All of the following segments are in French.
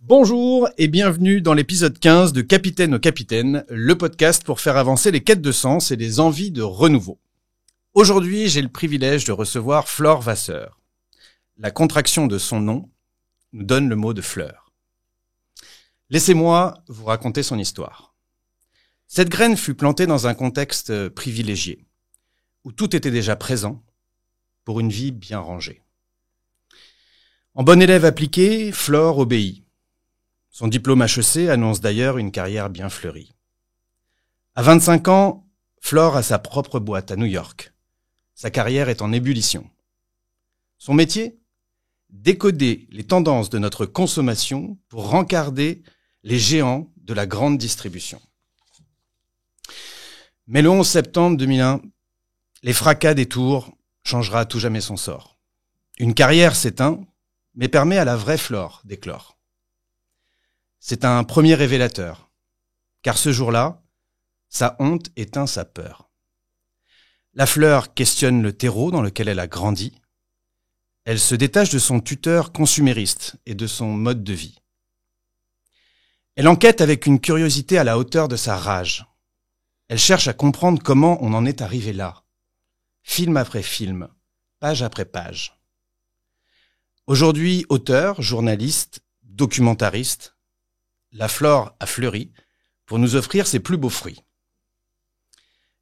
Bonjour et bienvenue dans l'épisode 15 de Capitaine au Capitaine, le podcast pour faire avancer les quêtes de sens et les envies de renouveau. Aujourd'hui, j'ai le privilège de recevoir Flore Vasseur. La contraction de son nom nous donne le mot de fleur. Laissez-moi vous raconter son histoire. Cette graine fut plantée dans un contexte privilégié, où tout était déjà présent pour une vie bien rangée. En bonne élève appliquée, Flore obéit. Son diplôme HEC annonce d'ailleurs une carrière bien fleurie. À 25 ans, Flore a sa propre boîte à New York. Sa carrière est en ébullition. Son métier ? Décoder les tendances de notre consommation pour rencarder les géants de la grande distribution. Mais le 11 septembre 2001, les fracas des tours changera à tout jamais son sort. Une carrière s'éteint, mais permet à la vraie Flore d'éclore. C'est un premier révélateur, car ce jour-là, sa honte éteint sa peur. La fleur questionne le terreau dans lequel elle a grandi. Elle se détache de son tuteur consumériste et de son mode de vie. Elle enquête avec une curiosité à la hauteur de sa rage. Elle cherche à comprendre comment on en est arrivé là, film après film, page après page. Aujourd'hui, auteur, journaliste, documentariste, la Flore a fleuri pour nous offrir ses plus beaux fruits.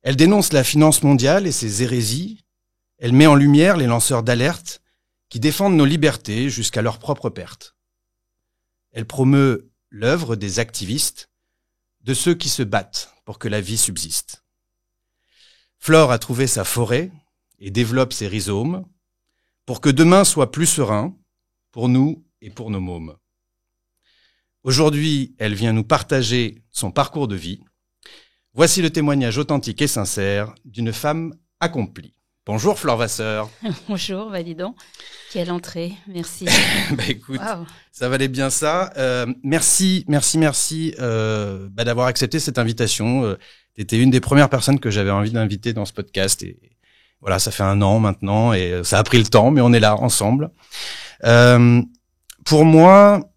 Elle dénonce la finance mondiale et ses hérésies. Elle met en lumière les lanceurs d'alerte qui défendent nos libertés jusqu'à leur propre perte. Elle promeut l'œuvre des activistes, de ceux qui se battent pour que la vie subsiste. Flore a trouvé sa forêt et développe ses rhizomes pour que demain soit plus serein pour nous et pour nos mômes. Aujourd'hui, elle vient nous partager son parcours de vie. Voici le témoignage authentique et sincère d'une femme accomplie. Bonjour Flore Vasseur. Bonjour, dis donc. Quelle entrée, merci. Écoute, wow. Ça valait bien ça. Merci d'avoir accepté cette invitation. Tu étais une des premières personnes que j'avais envie d'inviter dans ce podcast. Et voilà, ça fait 1 an maintenant et ça a pris le temps, mais on est là ensemble. Pour moi,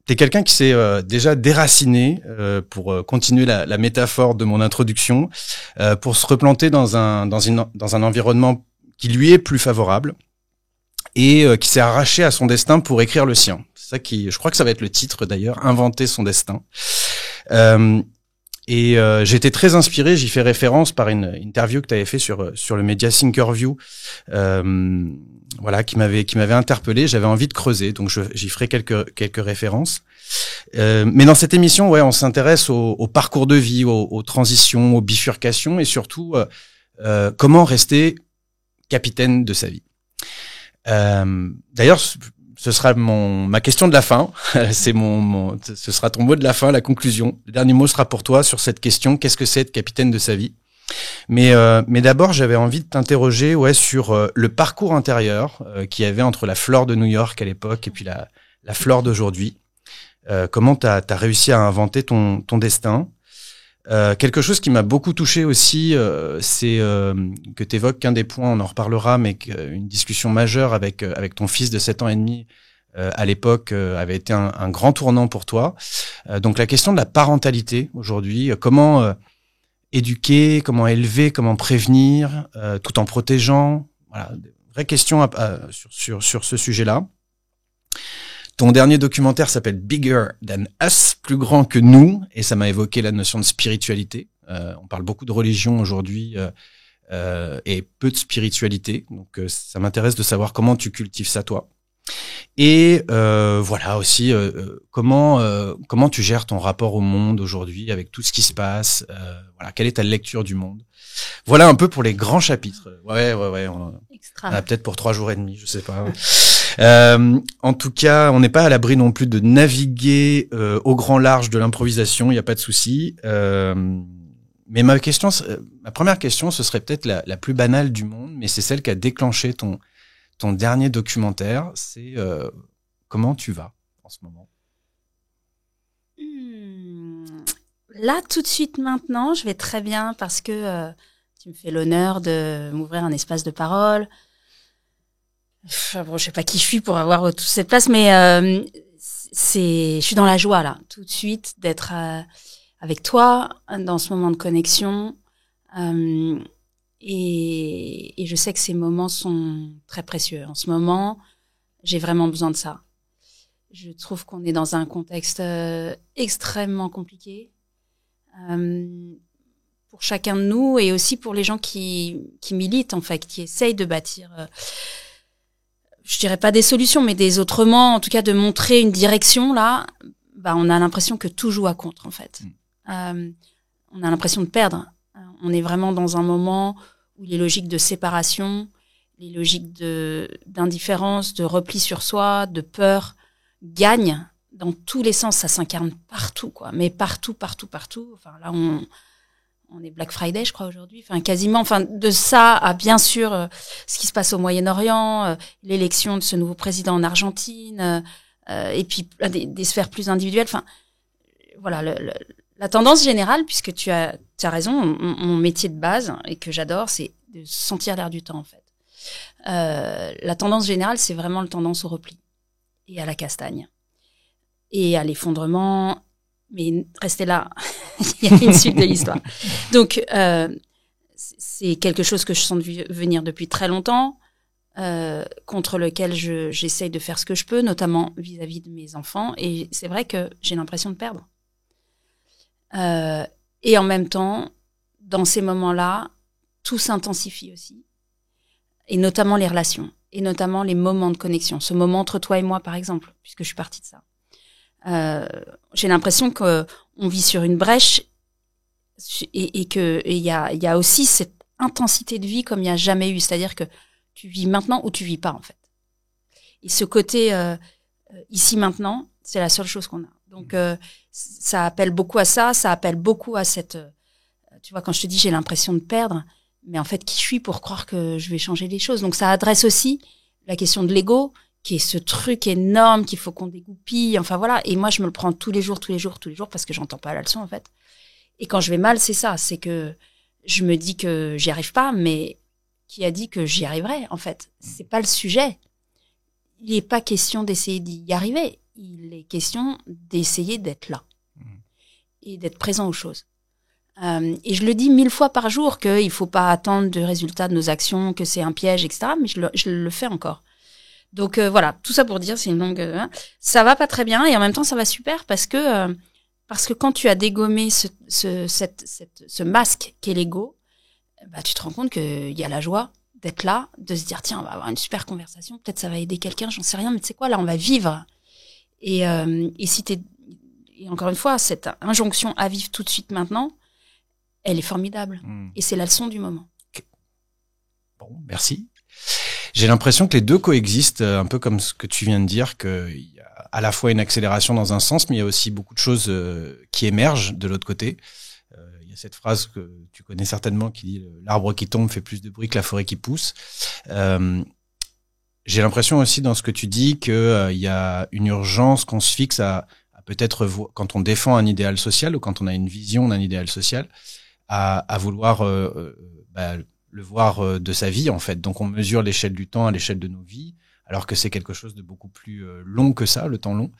t'es quelqu'un qui s'est déjà déraciné, pour continuer la métaphore de mon introduction, pour se replanter dans un environnement qui lui est plus favorable et qui s'est arraché à son destin pour écrire le sien. C'est ça je crois que ça va être le titre d'ailleurs, inventer son destin. J'ai été très inspiré, j'y fais référence par une interview que tu avais fait sur le média Thinkerview, qui m'avait interpellé, j'avais envie de creuser, donc j'y ferai quelques références. Mais dans cette émission, on s'intéresse au parcours de vie, aux transitions, aux bifurcations et surtout comment rester capitaine de sa vie. D'ailleurs, ce sera ma question de la fin. Ce sera ton mot de la fin, la conclusion. Le dernier mot sera pour toi sur cette question. Qu'est-ce que c'est être capitaine de sa vie? Mais d'abord, j'avais envie de t'interroger, sur le parcours intérieur qu'il y avait entre la Flore de New York à l'époque et puis la Flore d'aujourd'hui. Comment t'as réussi à inventer ton destin? Quelque chose qui m'a beaucoup touché aussi, c'est que t'évoques qu'un des points, on en reparlera, mais une discussion majeure avec ton fils de 7 ans et demi à l'époque avait été un grand tournant pour toi. Donc la question de la parentalité aujourd'hui, comment éduquer, comment élever, comment prévenir, tout en protégeant. Voilà, vraie question sur ce sujet-là. Ton dernier documentaire s'appelle Bigger Than Us, plus grand que nous, et ça m'a évoqué la notion de spiritualité. On parle beaucoup de religion aujourd'hui et peu de spiritualité, donc ça m'intéresse de savoir comment tu cultives ça toi. Et aussi comment tu gères ton rapport au monde aujourd'hui avec tout ce qui se passe. Quelle est ta lecture du monde? Voilà un peu pour les grands chapitres. Ouais. On a peut-être pour 3 jours et demi, je sais pas. En tout cas, on n'est pas à l'abri non plus de naviguer au grand large de l'improvisation. Il y a pas de souci. Mais ma première question, ce serait peut-être la plus banale du monde, mais c'est celle qui a déclenché ton dernier documentaire. C'est comment tu vas en ce moment? Là, tout de suite, maintenant, je vais très bien parce que tu me fais l'honneur de m'ouvrir un espace de parole. Bon, je sais pas qui je suis pour avoir toute cette place, mais je suis dans la joie là, tout de suite, d'être avec toi dans ce moment de connexion. Et je sais que ces moments sont très précieux. En ce moment, j'ai vraiment besoin de ça. Je trouve qu'on est dans un contexte extrêmement compliqué pour chacun de nous et aussi pour les gens qui militent, en fait, qui essayent de bâtir, je dirais pas des solutions, mais des autrement, en tout cas de montrer une direction. Là, on a l'impression que tout joue à contre, en fait. On a l'impression de perdre. On est vraiment dans un moment où les logiques de séparation, les logiques d'indifférence, de repli sur soi, de peur gagnent dans tous les sens. Ça s'incarne partout, quoi. Mais partout. Enfin, là, on est Black Friday, je crois, aujourd'hui. Enfin, quasiment. Enfin, de ça à, bien sûr, ce qui se passe au Moyen-Orient, l'élection de ce nouveau président en Argentine, et puis des sphères plus individuelles. Enfin, voilà, la tendance générale, puisque tu as raison, mon métier de base, et que j'adore, c'est de sentir l'air du temps, en fait. La tendance générale, c'est vraiment la tendance au repli et à la castagne et à l'effondrement. Mais restez là, il y a une suite de l'histoire. Donc, c'est quelque chose que je sens venir depuis très longtemps, contre lequel j'essaye de faire ce que je peux, notamment vis-à-vis de mes enfants. Et c'est vrai que j'ai l'impression de perdre. Et en même temps, dans ces moments-là, tout s'intensifie aussi. Et notamment les relations. Et notamment les moments de connexion. Ce moment entre toi et moi, par exemple, puisque je suis partie de ça. J'ai l'impression que on vit sur une brèche et que il y a aussi cette intensité de vie comme il n'y a jamais eu. C'est-à-dire que tu vis maintenant ou tu vis pas, en fait. Et ce côté ici maintenant, c'est la seule chose qu'on a. Donc ça appelle beaucoup à ça appelle beaucoup à cette tu vois, quand je te dis j'ai l'impression de perdre, mais en fait qui je suis pour croire que je vais changer les choses. Donc ça adresse aussi la question de l'ego, qui est ce truc énorme qu'il faut qu'on dégoupille, enfin voilà. Et moi je me le prends tous les jours parce que j'entends pas la leçon, en fait. Et quand je vais mal, c'est ça, c'est que je me dis que j'y arrive pas, mais qui a dit que j'y arriverais, en fait? C'est pas le sujet. Il est pas question d'essayer d'y arriver. Il est question d'essayer d'être là et d'être présent aux choses. Et je le dis 1000 fois par jour qu'il faut pas attendre de résultats de nos actions, que c'est un piège, etc. Mais je le fais encore. Donc voilà, tout ça pour dire, c'est une longue. Ça va pas très bien et en même temps ça va super parce que quand tu as dégommé ce masque qu'est l'ego, tu te rends compte qu'il y a la joie d'être là, de se dire tiens, on va avoir une super conversation, peut-être ça va aider quelqu'un, j'en sais rien, mais tu sais quoi, là on va vivre. Et encore une fois, cette injonction à vivre tout de suite maintenant, elle est formidable. Et c'est la leçon du moment. Okay. Bon, merci. J'ai l'impression que les deux coexistent, un peu comme ce que tu viens de dire, qu'il y a à la fois une accélération dans un sens, mais il y a aussi beaucoup de choses qui émergent de l'autre côté. Il y a cette phrase que tu connais certainement qui dit « l'arbre qui tombe fait plus de bruit que la forêt qui pousse ». J'ai l'impression aussi dans ce que tu dis qu'il y a une urgence qu'on se fixe à peut-être quand on défend un idéal social ou quand on a une vision d'un idéal social, à vouloir le voir de sa vie, en fait. Donc on mesure l'échelle du temps à l'échelle de nos vies, alors que c'est quelque chose de beaucoup plus long que ça, le temps long,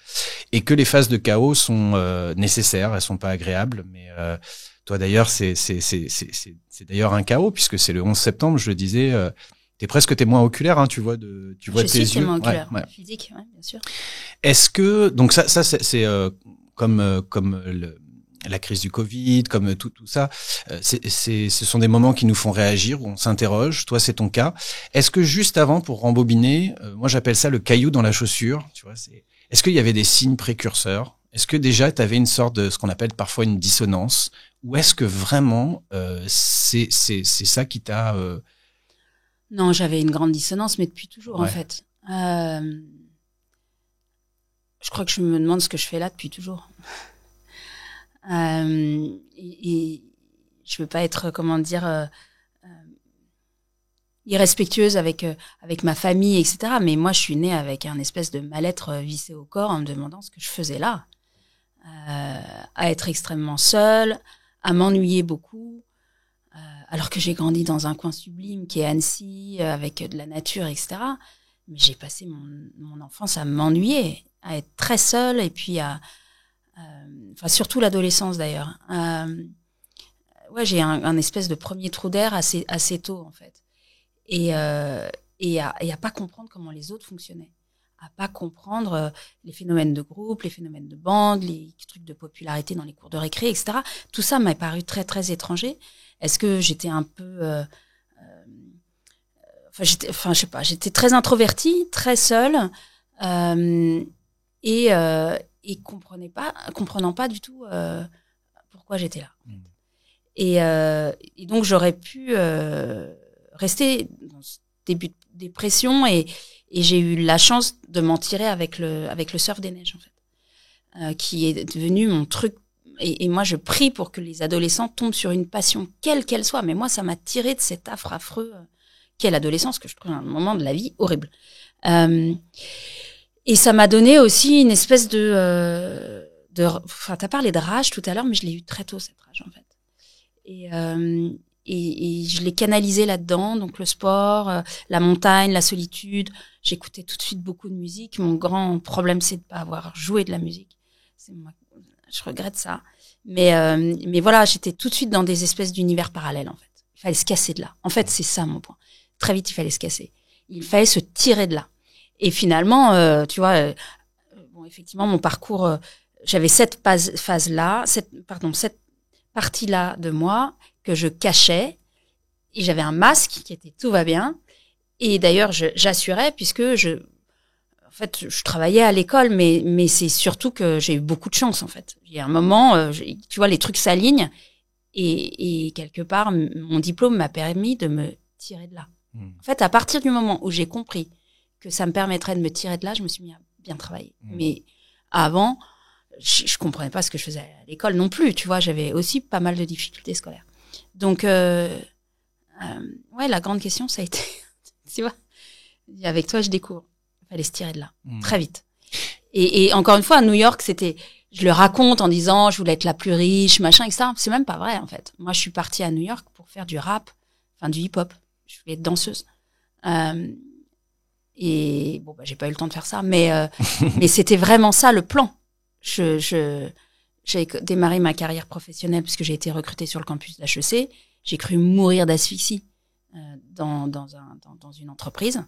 et que les phases de chaos sont nécessaires, elles sont pas agréables, mais toi d'ailleurs c'est d'ailleurs un chaos puisque c'est le 11 septembre, je le disais. T'es presque témoin oculaire, hein, tu vois tes yeux. Je suis témoin oculaire, physique, ouais, bien sûr. Est-ce que donc ça c'est comme la crise du Covid, comme tout ça, ce sont des moments qui nous font réagir, où on s'interroge. Toi, c'est ton cas. Est-ce que juste avant, pour rembobiner, moi j'appelle ça le caillou dans la chaussure. Tu vois, est-ce qu'il y avait des signes précurseurs? Est-ce que déjà tu avais une sorte de ce qu'on appelle parfois une dissonance, ou est-ce que vraiment c'est ça qui t'a Non, j'avais une grande dissonance, mais depuis toujours, en fait. Je crois que je me demande ce que je fais là depuis toujours. Et je veux pas être, comment dire, irrespectueuse avec ma famille, etc. Mais moi, je suis née avec un espèce de mal-être vissé au corps en me demandant ce que je faisais là. À être extrêmement seule, à m'ennuyer beaucoup. Alors que j'ai grandi dans un coin sublime qui est Annecy, avec de la nature, etc. Mais j'ai passé mon enfance à m'ennuyer, à être très seule, et puis enfin surtout l'adolescence d'ailleurs. Ouais, j'ai un espèce de premier trou d'air assez tôt en fait, et à pas comprendre comment les autres fonctionnaient, à pas comprendre les phénomènes de groupe, les phénomènes de bande, les trucs de popularité dans les cours de récré, etc. Tout ça m'a paru très très étranger. Est-ce que j'étais un peu je sais pas, j'étais très introvertie, très seule, et comprenant pas du tout pourquoi j'étais là. Et donc j'aurais pu rester dans ce début de dépression, et j'ai eu la chance de m'en tirer avec le surf des neiges en fait, qui est devenu mon truc. Et moi je prie pour que les adolescents tombent sur une passion quelle qu'elle soit, mais moi ça m'a tiré de cet affreux qu'est l'adolescence, que je trouve un moment de la vie horrible. Et ça m'a donné aussi une espèce enfin, t'as parlé de rage tout à l'heure, mais je l'ai eu très tôt, cette rage, en fait. Et je l'ai canalisé là-dedans, donc le sport, la montagne, la solitude. J'écoutais tout de suite beaucoup de musique. Mon grand problème, c'est de pas avoir joué de la musique. Je regrette ça. Mais voilà, j'étais tout de suite dans des espèces d'univers parallèles, en fait. Il fallait se casser de là. En fait, c'est ça mon point. Très vite, il fallait se casser. Il fallait se tirer de là. Et finalement, tu vois, bon, effectivement, mon parcours, j'avais cette phase-là, cette partie-là de moi que je cachais, et j'avais un masque qui était tout va bien. Et d'ailleurs, j'assurais, puisque en fait, je travaillais à l'école, mais c'est surtout que j'ai eu beaucoup de chance, en fait. Il y a un moment, tu vois, les trucs s'alignent, et quelque part, mon diplôme m'a permis de me tirer de là. En fait, à partir du moment où j'ai compris que ça me permettrait de me tirer de là, je me suis mis à bien travailler. Mais avant, je comprenais pas ce que je faisais à l'école non plus, tu vois, j'avais aussi pas mal de difficultés scolaires. Donc, ouais, la grande question, ça a été, tu vois, avec toi, je découvre. Il fallait se tirer de là, très vite. Et encore une fois, à New York, je le raconte en disant, je voulais être la plus riche, machin, etc. C'est même pas vrai, en fait. Moi, je suis partie à New York pour faire du rap, enfin, du hip-hop. Je voulais être danseuse. Et bon, j'ai pas eu le temps de faire ça, mais c'était vraiment ça le plan. J'ai démarré ma carrière professionnelle puisque j'ai été recrutée sur le campus d'HEC. J'ai cru mourir d'asphyxie dans une entreprise,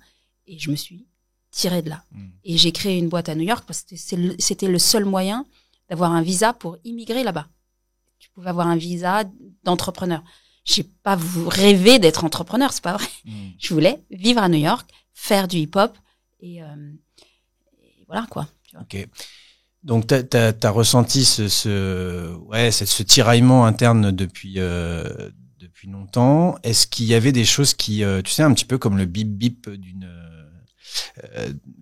et je me suis tirée de là. Et j'ai créé une boîte à New York parce que c'était le seul moyen d'avoir un visa pour immigrer là-bas. Tu pouvais avoir un visa d'entrepreneur. J'ai pas rêvé d'être entrepreneur, c'est pas vrai. Je voulais vivre à New York, faire du hip-hop, et voilà quoi. Tu vois. Ok. Donc t'as ressenti ce tiraillement interne depuis longtemps. Est-ce qu'il y avait des choses qui, tu sais, un petit peu comme le bip bip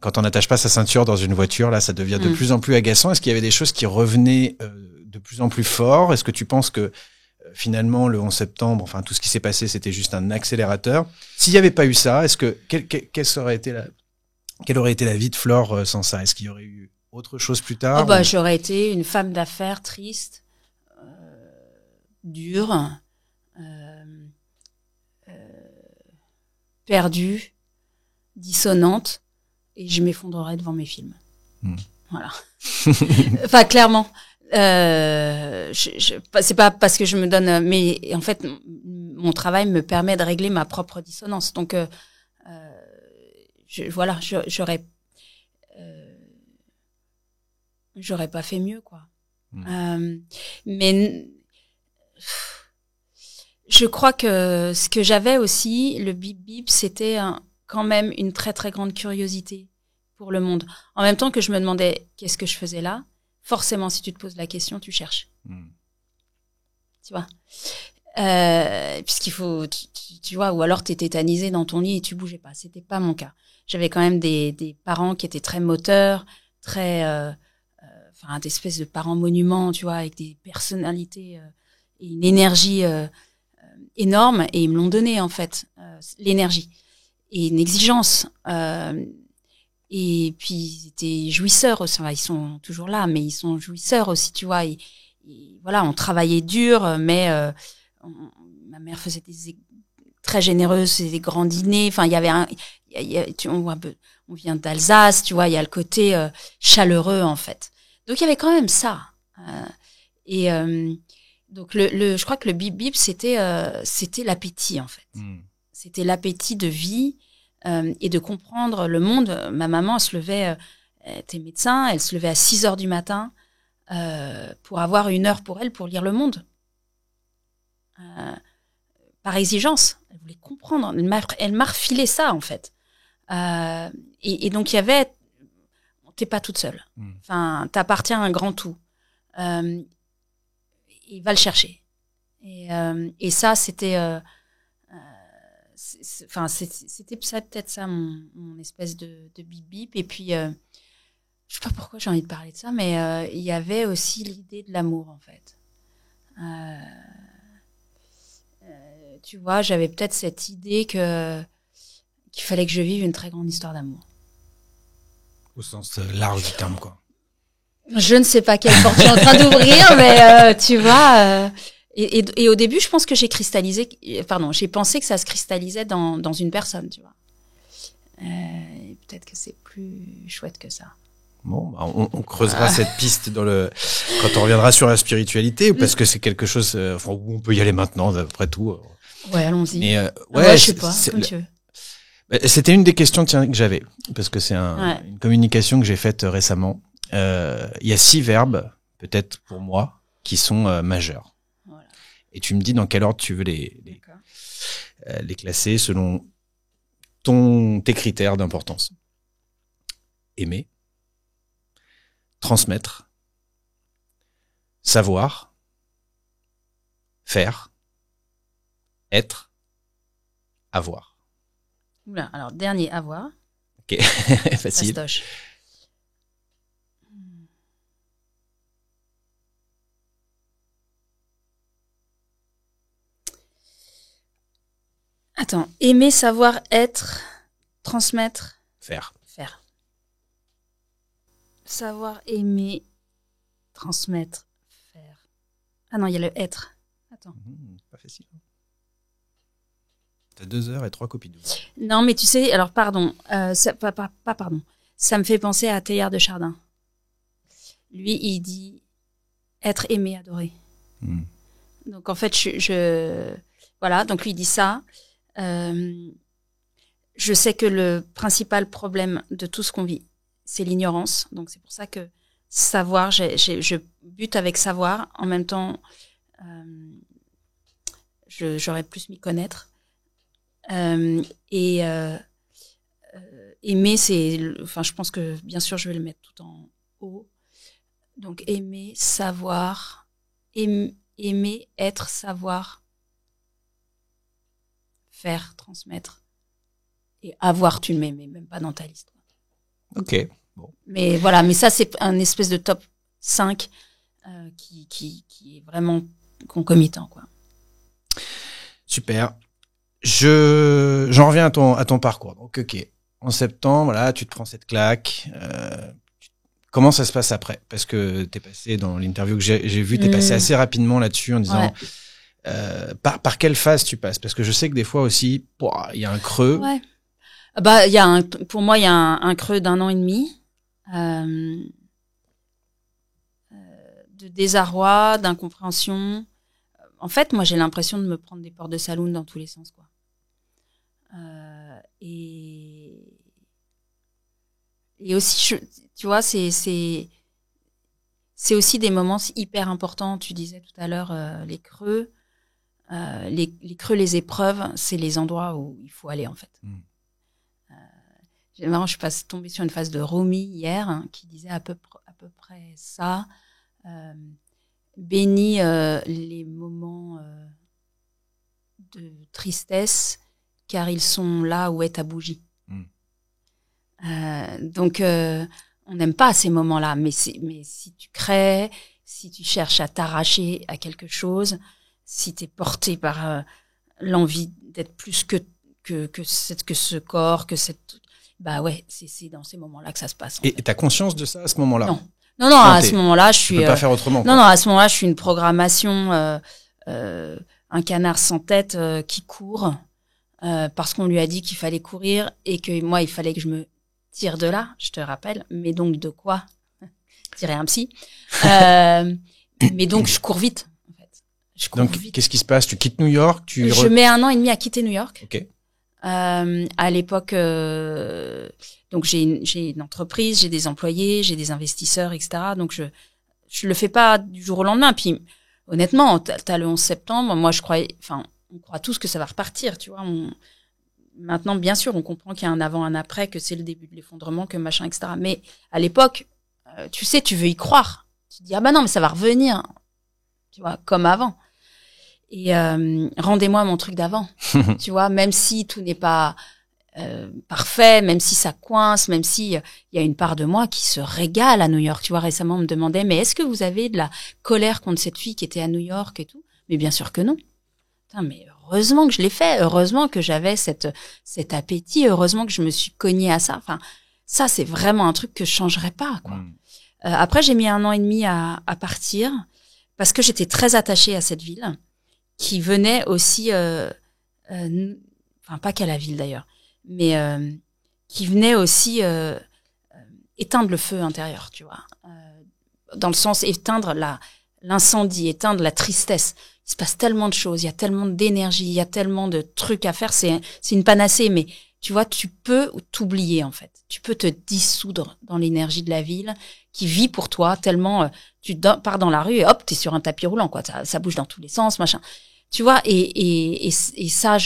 quand on n'attache pas sa ceinture dans une voiture, là, ça devient de plus en plus agaçant. Est-ce qu'il y avait des choses qui revenaient de plus en plus fort? Est-ce que tu penses que finalement, le 11 septembre, enfin, tout ce qui s'est passé, c'était juste un accélérateur? S'il n'y avait pas eu ça, est-ce que, quelle aurait été la vie de Flore sans ça? Est-ce qu'il y aurait eu autre chose plus tard? J'aurais été une femme d'affaires triste, dure, perdue, dissonante, et je m'effondrerais devant mes films. Voilà. Enfin, clairement. C'est pas parce que je me donne, mais en fait, mon travail me permet de régler ma propre dissonance. Donc, j'aurais pas fait mieux, quoi. Mais je crois que ce que j'avais aussi, le bip bip, c'était quand même une très très grande curiosité pour le monde. En même temps que je me demandais qu'est-ce que je faisais là. Forcément, si tu te poses la question, tu cherches. Tu vois, puisqu'il faut, tu vois, ou alors t'es tétanisé dans ton lit et tu bougeais pas. C'était pas mon cas. J'avais quand même des parents qui étaient très moteurs, très, enfin, des espèces de parents monuments, tu vois, avec des personnalités et une énergie énorme, et ils me l'ont donné en fait, l'énergie et une exigence. Et puis ils étaient jouisseurs aussi. Enfin, ils sont toujours là, mais ils sont jouisseurs aussi, tu vois. Et voilà, on travaillait dur, mais ma mère faisait très généreuse, c'est des grands dîners. Enfin, il y avait on voit un peu, on vient d'Alsace, tu vois, il y a le côté chaleureux en fait. Donc il y avait quand même ça. Donc je crois que le bip bip c'était l'appétit en fait. C'était l'appétit de vie et de comprendre le monde. Ma maman elle se levait, elle était médecin, elle se levait à 6h du matin pour avoir 1 heure pour elle pour lire Le Monde. Par exigence, elle voulait comprendre. Elle m'a refilé ça en fait. Et donc il y avait, t'es pas toute seule. Enfin, t'appartiens à un grand tout. Et va le chercher. Et ça, c'était, c'était peut-être ça mon espèce de bip bip. Et puis, je sais pas pourquoi j'ai envie de parler de ça, mais il y avait aussi l'idée de l'amour en fait. Tu vois, j'avais peut-être cette idée qu'il fallait que je vive une très grande histoire d'amour. Au sens large du terme, quoi. Je ne sais pas quelle porte je suis en train d'ouvrir, mais tu vois. Et au début, je pense que j'ai pensé que ça se cristallisait dans une personne, tu vois. Et peut-être que c'est plus chouette que ça. Bon, bah on creusera cette piste quand on reviendra sur la spiritualité, parce que c'est quelque chose, où on peut y aller maintenant, d'après tout. Ouais, allons-y. Mais je sais pas, comme tu veux. C'était une des questions que j'avais, parce que c'est une communication que j'ai faite récemment. Il y a 6 verbes, peut-être pour moi, qui sont majeurs. Voilà. Et tu me dis dans quel ordre tu veux les classer selon tes critères d'importance. Aimer, transmettre, savoir, faire, être, avoir. Oula, alors dernier, avoir. Ok, facile. Fastoche. Attends, aimer, savoir, être, transmettre, faire. Savoir, aimer, transmettre, faire. Ah non, il y a le être. Attends. Pas facile. T'as 2 heures et 3 copies d'eau. Non, mais tu sais, alors pardon, pardon. Ça me fait penser à Teilhard de Chardin. Lui, il dit être aimé, adoré. Donc en fait, voilà, donc lui il dit ça. Je sais que le principal problème de tout ce qu'on vit, c'est l'ignorance. Donc c'est pour ça que savoir, je bute avec savoir. En même temps, j'aurais plus m'y connaître. Aimer, je pense que bien sûr je vais le mettre tout en haut. Donc aimer, savoir, aimer, être, savoir, faire, transmettre et avoir, tu le mets, mais même pas dans ta liste. Ok. Bon. Mais voilà, mais ça c'est un espèce de top 5 qui est vraiment concomitant, quoi. Super. J'en reviens à ton parcours. Donc, ok. En septembre, voilà, tu te prends cette claque. Comment ça se passe après? Parce que t'es passé dans l'interview que j'ai vue, t'es passé assez rapidement là-dessus en disant par quelle phase tu passes? Parce que je sais que des fois aussi, il y a un creux. Ouais. Bah, pour moi, il y a un creux d'1 an et demi. De désarroi, d'incompréhension. En fait, moi, j'ai l'impression de me prendre des portes de saloon dans tous les sens, quoi. Et aussi, tu vois, c'est aussi des moments hyper importants. Tu disais tout à l'heure, les creux, les creux, les épreuves, c'est les endroits où il faut aller, en fait. Vraiment, je suis tombée sur une phrase de Rumi hier, qui disait à peu près ça. Bénis les moments de tristesse, car ils sont là où est ta bougie. Donc, on n'aime pas ces moments-là, mais si tu crées, si tu cherches à t'arracher à quelque chose, si t'es porté par l'envie d'être plus que ce corps, bah ouais, c'est dans ces moments-là que ça se passe. Et t'as conscience de ça à ce moment-là? Non, à ce moment-là, je suis. Tu peux pas faire autrement. Non, à ce moment-là, je suis une programmation, un canard sans tête qui court. parce qu'on lui a dit qu'il fallait courir et que moi, il fallait que je me tire de là, je te rappelle. Mais donc, de quoi? Tirer un psy. Mais donc, je cours vite, en fait. Je cours donc, vite. Qu'est-ce qui se passe? Tu quittes New York? Je mets 1 an et demi à quitter New York. Ok. À l'époque, donc j'ai une entreprise, j'ai des employés, j'ai des investisseurs, etc. Donc je le fais pas du jour au lendemain. Puis honnêtement, t'as le 11 septembre. Moi, on croit tous que ça va repartir, tu vois. Maintenant, bien sûr, on comprend qu'il y a un avant, un après, que c'est le début de l'effondrement, que machin, etc. Mais à l'époque, tu sais, tu veux y croire. Tu te dis, ah bah non, mais ça va revenir, tu vois, comme avant. Et rendez-moi mon truc d'avant, tu vois, même si tout n'est pas parfait, même si ça coince, même si il y a une part de moi qui se régale à New York. Tu vois, récemment, on me demandait, mais est-ce que vous avez de la colère contre cette fille qui était à New York et tout? Mais bien sûr que non. Putain, mais heureusement que je l'ai fait, heureusement que j'avais cet appétit, heureusement que je me suis cognée à ça. Enfin, ça, c'est vraiment un truc que je changerais pas, quoi. Après, j'ai mis 1 an et demi à partir parce que j'étais très attachée à cette ville, qui venait aussi, enfin pas qu'à la ville d'ailleurs, mais qui venait aussi éteindre le feu intérieur, tu vois, dans le sens éteindre l'incendie, éteindre la tristesse. Il se passe tellement de choses, il y a tellement d'énergie, il y a tellement de trucs à faire, c'est une panacée, mais tu vois, tu peux t'oublier en fait, tu peux te dissoudre dans l'énergie de la ville qui vit pour toi tellement tu pars dans la rue et hop, t'es sur un tapis roulant, quoi, ça bouge dans tous les sens, machin. Tu vois, et ça,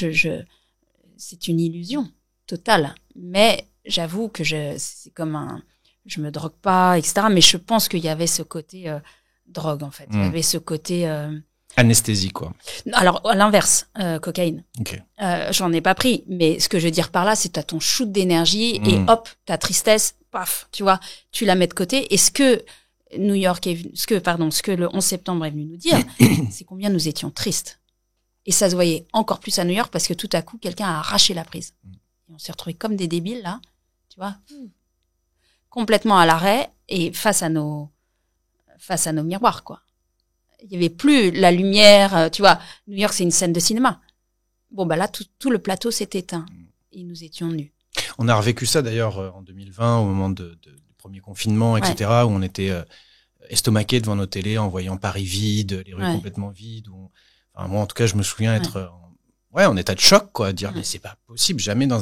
c'est une illusion totale. Mais j'avoue que c'est comme je me drogue pas, etc. Mais je pense qu'il y avait ce côté drogue, en fait. Il y avait ce côté anesthésie, quoi. Alors, à l'inverse, cocaïne. Ok. J'en ai pas pris. Mais ce que je veux dire par là, c'est que t'as ton shoot d'énergie et hop, ta tristesse, paf, tu vois, tu la mets de côté. Et ce que le 11 septembre est venu nous dire, c'est combien nous étions tristes. Et ça se voyait encore plus à New York parce que tout à coup, quelqu'un a arraché la prise. Et on s'est retrouvés comme des débiles, là, tu vois, complètement à l'arrêt et face à nos miroirs, quoi. Il y avait plus la lumière, tu vois. New York, c'est une scène de cinéma. Bon, bah là, tout le plateau s'est éteint et nous étions nus. On a revécu ça d'ailleurs en 2020 au moment du premier confinement, etc., où on était estomaqués devant nos télés en voyant Paris vide, les rues complètement vides. Enfin, moi, en tout cas, je me souviens être en état de choc, quoi, dire mais c'est pas possible, jamais dans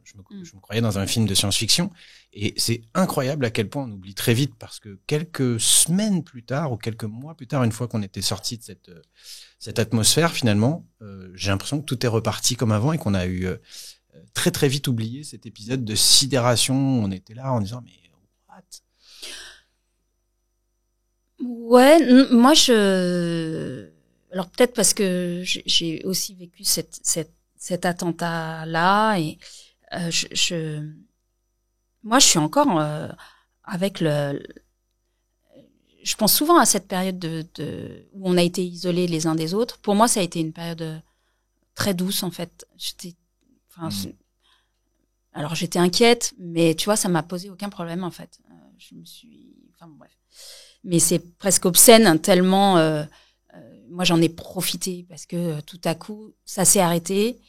je me croyais dans un film de science-fiction. Et c'est incroyable à quel point on oublie très vite parce que quelques semaines plus tard ou quelques mois plus tard, une fois qu'on était sorti de cette atmosphère, finalement, j'ai l'impression que tout est reparti comme avant et qu'on a eu très très vite oublié cet épisode de sidération. On était là en disant mais what? Ouais, moi alors peut-être parce que j'ai aussi vécu cet attentat-là et moi je suis encore avec je pense souvent à cette période où on a été isolés les uns des autres. Pour moi, ça a été une période très douce en fait. Alors j'étais inquiète, mais tu vois, ça m'a posé aucun problème en fait. Bref. Mais c'est presque obscène tellement. Moi, j'en ai profité parce que tout à coup, ça s'est arrêté.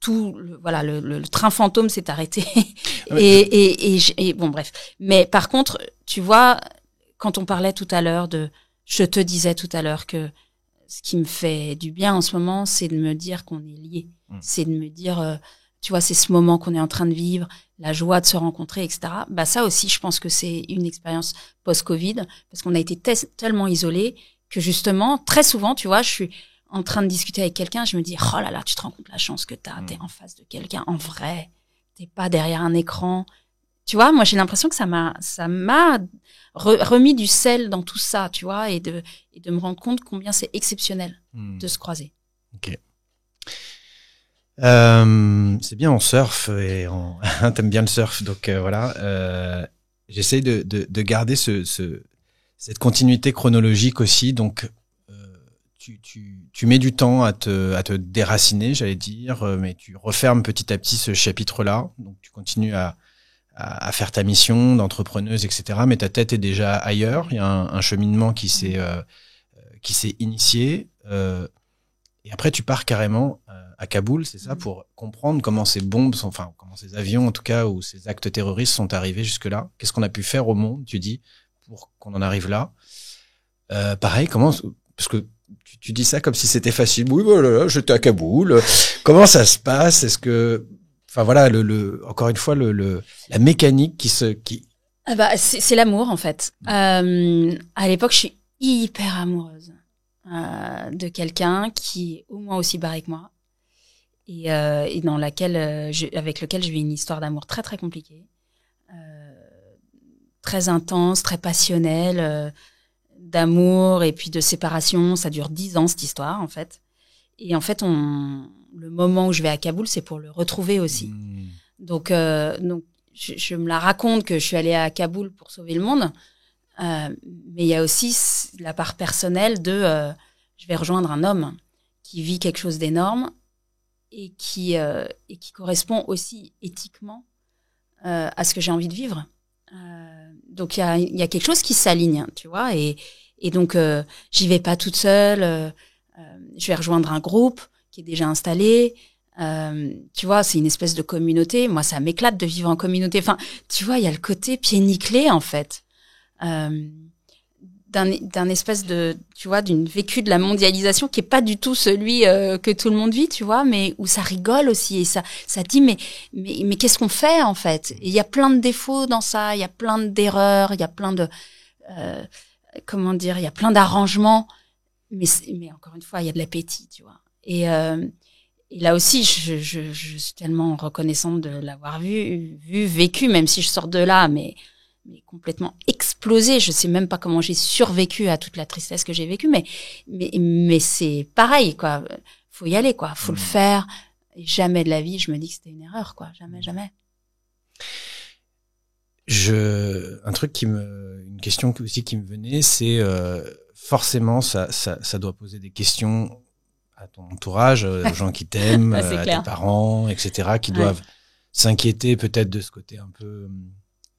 Le train fantôme s'est arrêté. et bon, bref. Mais par contre, tu vois, quand on parlait tout à l'heure je te disais tout à l'heure que ce qui me fait du bien en ce moment, c'est de me dire qu'on est liés. C'est de me dire, tu vois, c'est ce moment qu'on est en train de vivre, la joie de se rencontrer, etc. Bah, ça aussi, je pense que c'est une expérience post-Covid parce qu'on a été tellement isolés que justement, très souvent, tu vois, je suis en train de discuter avec quelqu'un, je me dis, oh là là, tu te rends compte la chance que t'as, t'es en face de quelqu'un, en vrai, t'es pas derrière un écran. Tu vois, moi, j'ai l'impression que ça m'a remis du sel dans tout ça, tu vois, et de me rendre compte combien c'est exceptionnel de se croiser. Ok. C'est bien, on surfe et t'aimes bien le surf, donc voilà. J'essaye de garder cette continuité chronologique aussi, donc tu mets du temps à te déraciner, j'allais dire, mais tu refermes petit à petit ce chapitre-là, donc tu continues à faire ta mission d'entrepreneuse, etc. Mais ta tête est déjà ailleurs. Il y a un cheminement qui s'est initié. Et après, tu pars carrément à Kaboul, c'est ça, pour comprendre comment ces bombes comment ces avions, en tout cas, ou ces actes terroristes sont arrivés jusque-là. Qu'est-ce qu'on a pu faire au monde, tu dis, pour qu'on en arrive là. Pareil, parce que tu dis ça comme si c'était facile. Oui, voilà, j'étais à Kaboul. Comment ça se passe? Est-ce que, enfin voilà, encore une fois, la mécanique qui. Ah bah, c'est l'amour, en fait. À l'époque, je suis hyper amoureuse de quelqu'un qui est au moins aussi barré que moi et dans laquelle avec lequel j'ai eu une histoire d'amour très très compliquée, très intense, très passionnelle, d'amour et puis de séparation. Ça dure 10 ans cette histoire, en fait. Et en fait, le moment où je vais à Kaboul, c'est pour le retrouver aussi. Donc je me la raconte que je suis allée à Kaboul pour sauver le monde. Mais il y a aussi la part personnelle je vais rejoindre un homme qui vit quelque chose d'énorme et qui correspond aussi éthiquement à ce que j'ai envie de vivre. Donc il y a quelque chose qui s'aligne, tu vois, et donc j'y vais pas toute seule. Je vais rejoindre un groupe qui est déjà installé. Tu vois, c'est une espèce de communauté. Moi, ça m'éclate de vivre en communauté. Enfin, tu vois, il y a le côté pied nickelé, en fait. D'un espèce de, tu vois, d'une vécu de la mondialisation qui est pas du tout celui que tout le monde vit, tu vois, mais où ça rigole aussi et ça dit mais qu'est-ce qu'on fait en fait? Et il y a plein de défauts dans ça, il y a plein d'erreurs, il y a plein de comment dire, il y a plein d'arrangements, mais encore une fois, il y a de l'appétit, tu vois. Et là aussi, je suis tellement reconnaissante de l'avoir vécu, même si je sors de là, mais complètement explosée. Je sais même pas comment j'ai survécu à toute la tristesse que j'ai vécue, mais c'est pareil, quoi. Faut y aller, quoi. Faut le faire. Et jamais de la vie, je me dis que c'était une erreur, quoi. Jamais. Une question aussi qui me venait, c'est forcément ça doit poser des questions à ton entourage, aux gens qui t'aiment, à tes parents, etc., qui doivent s'inquiéter peut-être de ce côté un peu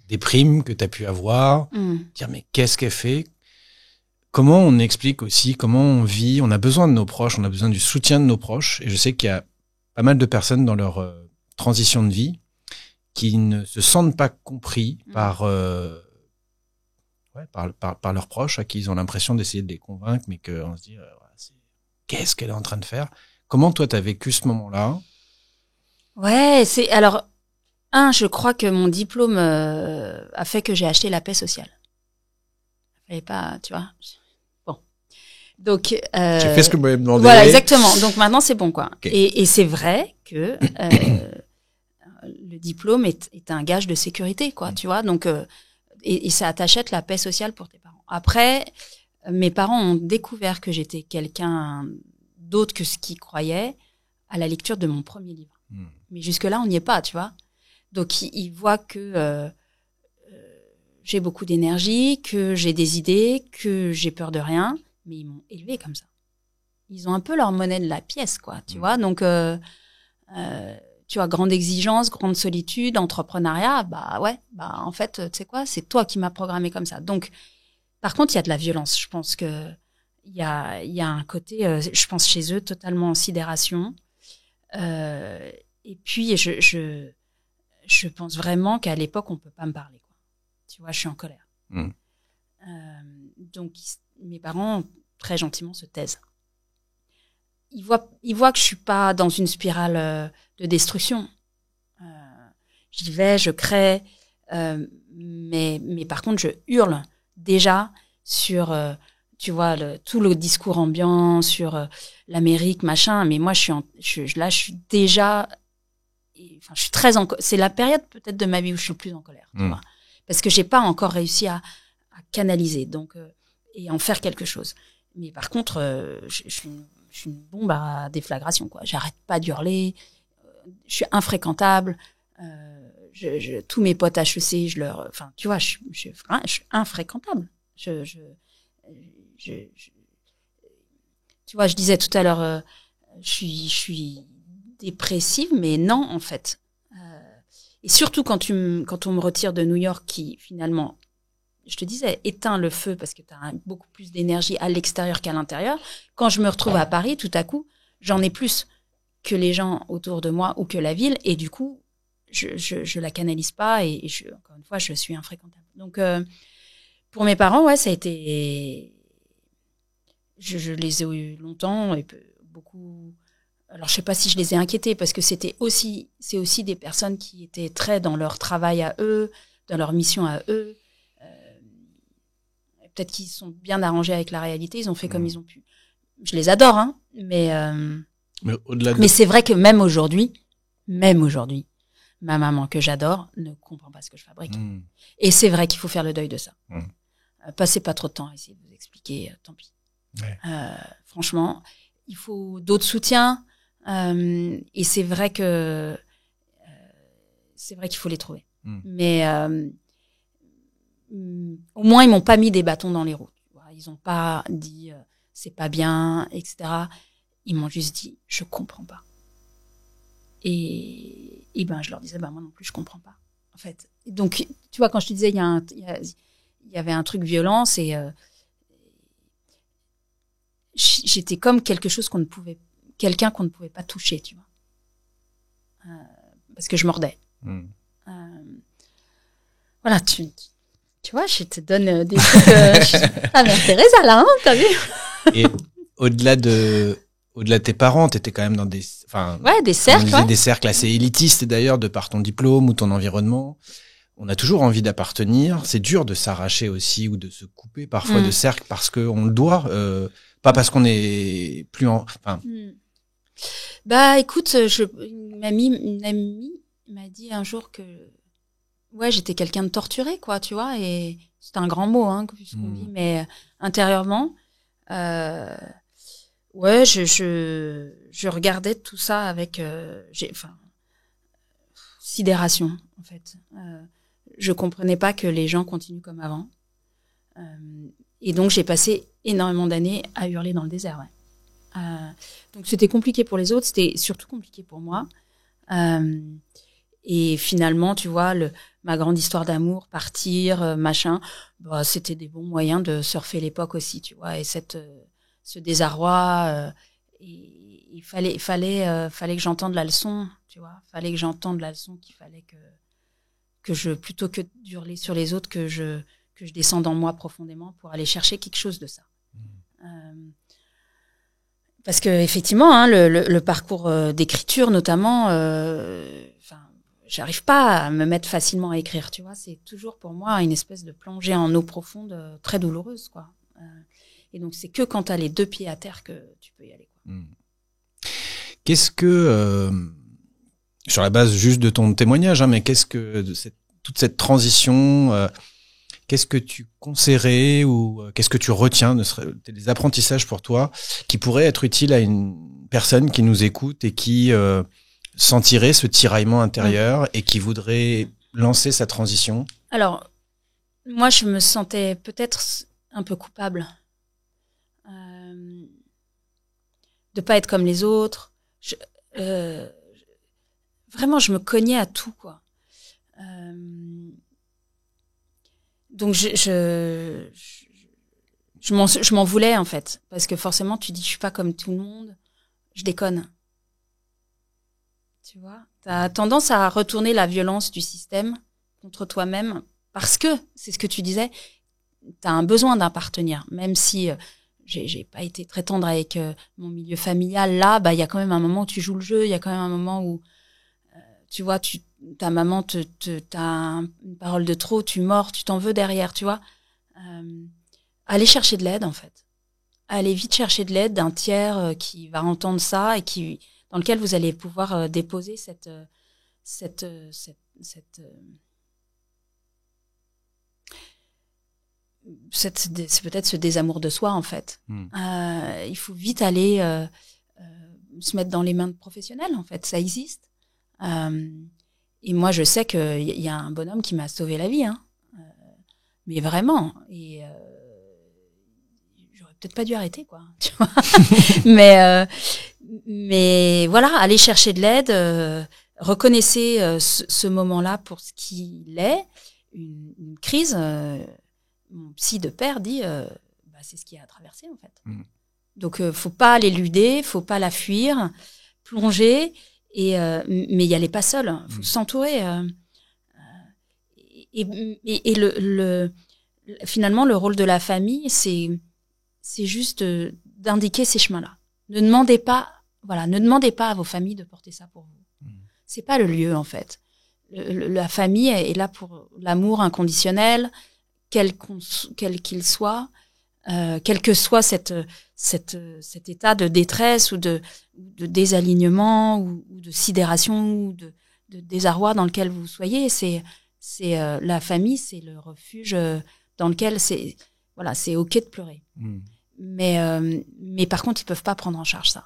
déprime que tu as pu avoir, dire mais qu'est-ce qu'elle fait? Comment on explique aussi, comment on vit? On a besoin de nos proches, on a besoin du soutien de nos proches, et je sais qu'il y a pas mal de personnes dans leur transition de vie qui ne se sentent pas compris par leurs proches, à qui ils ont l'impression d'essayer de les convaincre, mais qu'on se dit qu'est-ce qu'elle est en train de faire? Comment toi t'as vécu ce moment-là? Ouais, alors je crois que mon diplôme a fait que j'ai acheté la paix sociale. Fallait pas, tu vois. Bon. Donc j'ai fait ce que vous m'avez demandé. Voilà, exactement. Donc maintenant c'est bon, quoi. Okay. Et c'est vrai que le diplôme est un gage de sécurité, quoi, tu vois. Donc et ça t'achète la paix sociale pour tes parents. Après, mes parents ont découvert que j'étais quelqu'un d'autre que ce qu'ils croyaient à la lecture de mon premier livre. Mais jusque-là, on n'y est pas, tu vois. Donc, ils voient que j'ai beaucoup d'énergie, que j'ai des idées, que j'ai peur de rien, mais ils m'ont élevée comme ça. Ils ont un peu leur monnaie de la pièce, quoi, tu vois. Donc, tu vois, grande exigence, grande solitude, entrepreneuriat, en fait, tu sais quoi, c'est toi qui m'as programmé comme ça. Donc, par contre, il y a de la violence. Je pense que il y a un côté, je pense chez eux, totalement en sidération. Et puis, je pense vraiment qu'à l'époque, on peut pas me parler, quoi. Tu vois, je suis en colère. Donc, mes parents, très gentiment, se taisent. Ils voient que je suis pas dans une spirale de destruction. J'y vais, je crée, mais par contre, je hurle déjà sur, tu vois, tout le discours ambiant, sur l'Amérique, machin. Mais moi, je suis déjà... Enfin, je suis très c'est la période peut-être de ma vie où je suis plus en colère, tu vois, parce que j'ai pas encore réussi à canaliser, donc et en faire quelque chose. Mais par contre, je suis une bombe à déflagration, quoi. J'arrête pas d'hurler, je suis infréquentable. Tous mes potes HEC, enfin, tu vois, je suis infréquentable. Tu vois, je disais tout à l'heure, je suis dépressive, mais non, en fait. Et surtout quand on me retire de New York, qui finalement, je te disais, éteint le feu parce que tu as beaucoup plus d'énergie à l'extérieur qu'à l'intérieur. Quand je me retrouve à Paris, tout à coup, j'en ai plus que les gens autour de moi ou que la ville, et du coup, je la canalise pas, et encore une fois, je suis infréquentable. Donc, pour mes parents, ouais, ça a été, je les ai eu longtemps et beaucoup. Alors, je sais pas si je les ai inquiétés, parce que c'est aussi des personnes qui étaient très dans leur travail à eux, dans leur mission à eux. Peut-être qu'ils sont bien arrangés avec la réalité, ils ont fait comme ils ont pu. Je les adore, hein, mais au-delà mais c'est vrai que même aujourd'hui, ma maman que j'adore ne comprend pas ce que je fabrique. Et c'est vrai qu'il faut faire le deuil de ça. Passez pas trop de temps à essayer de vous expliquer, tant pis. Ouais. Franchement, il faut d'autres soutiens, et c'est vrai qu'il faut les trouver. Mais au moins, ils m'ont pas mis des bâtons dans les roues. Ils ont pas dit c'est pas bien, etc. Ils m'ont juste dit je comprends pas. Et ben je leur disais moi non plus je comprends pas. En fait, donc tu vois, quand je te disais il y avait un truc violent, c'est j'étais comme quelqu'un qu'on ne pouvait pas toucher, tu vois, parce que je mordais. Voilà, tu vois, je te donne des trucs. Ah, Mère Teresa, là, hein, t'as vu? Et au-delà de tes parents, t'étais quand même dans des cercles, des cercles assez élitistes, d'ailleurs, de par ton diplôme ou ton environnement. On a toujours envie d'appartenir. C'est dur de s'arracher aussi ou de se couper parfois de cercles parce qu'on le doit, pas parce qu'on est plus Bah, écoute, une amie m'a dit un jour que ouais, j'étais quelqu'un de torturé, quoi, tu vois, et c'est un grand mot, hein, puisqu'on dit, mais intérieurement, ouais, je regardais tout ça avec, sidération, en fait. Je comprenais pas que les gens continuent comme avant. Et donc, j'ai passé énormément d'années à hurler dans le désert, ouais. Donc, c'était compliqué pour les autres, c'était surtout compliqué pour moi. Et finalement, tu vois, ma grande histoire d'amour, partir, machin, bah, c'était des bons moyens de surfer l'époque aussi, tu vois. Et ce désarroi, il fallait que j'entende la leçon, tu vois. Fallait que j'entende la leçon, qu'il fallait que je, plutôt que d'hurler sur les autres, que je descende en moi profondément pour aller chercher quelque chose de ça. Parce que effectivement, hein, le parcours d'écriture notamment, j'arrive pas à me mettre facilement à écrire, tu vois. C'est toujours pour moi une espèce de plongée en eau profonde très douloureuse, quoi. Et donc c'est que quand t'as les deux pieds à terre que tu peux y aller, quoi. Qu'est-ce que, sur la base juste de ton témoignage, hein, mais qu'est-ce que toute cette transition, qu'est-ce que tu conseillerais ou qu'est-ce que tu retiens des apprentissages pour toi qui pourraient être utiles à une personne qui nous écoute et qui sentirait ce tiraillement intérieur et qui voudrait lancer sa transition? Alors, moi, je me sentais peut-être un peu coupable de pas être comme les autres. Vraiment, je me cognais à tout, quoi. Donc je m'en voulais, en fait, parce que forcément tu dis je suis pas comme tout le monde, je déconne. Tu vois, t'as tendance à retourner la violence du système contre toi-même parce que c'est ce que tu disais, t'as un besoin d'appartenir, même si j'ai pas été très tendre avec mon milieu familial. Là, bah il y a quand même un moment où tu joues le jeu, il y a quand même un moment où tu vois, ta maman t'as une parole de trop, tu mords, tu t'en veux derrière, tu vois. Aller chercher de l'aide, en fait. Aller vite chercher de l'aide d'un tiers qui va entendre ça et dans lequel vous allez pouvoir déposer c'est peut-être ce désamour de soi, en fait. Il faut vite aller se mettre dans les mains de professionnels, en fait. Ça existe. Et moi, je sais qu'il y a un bonhomme qui m'a sauvé la vie, hein. Mais vraiment. Et j'aurais peut-être pas dû arrêter, quoi. Tu vois. Mais voilà, allez chercher de l'aide. Reconnaissez ce moment-là pour ce qu'il est, une crise. Mon psy de père dit, c'est ce qui a traversé, en fait. Donc, faut pas l'éluder, faut pas la fuir, plonger, mais y aller pas seul. Faut s'entourer. Et finalement, le rôle de la famille, c'est juste d'indiquer ces chemins-là. Ne demandez pas à vos familles de porter ça pour vous. C'est pas le lieu, en fait. La famille est là pour l'amour inconditionnel, quel qu'il soit, quel que soit cet état de détresse ou de désalignement ou de sidération ou de désarroi dans lequel vous soyez. C'est la famille, c'est le refuge dans lequel c'est ok de pleurer. Mais par contre, ils peuvent pas prendre en charge ça.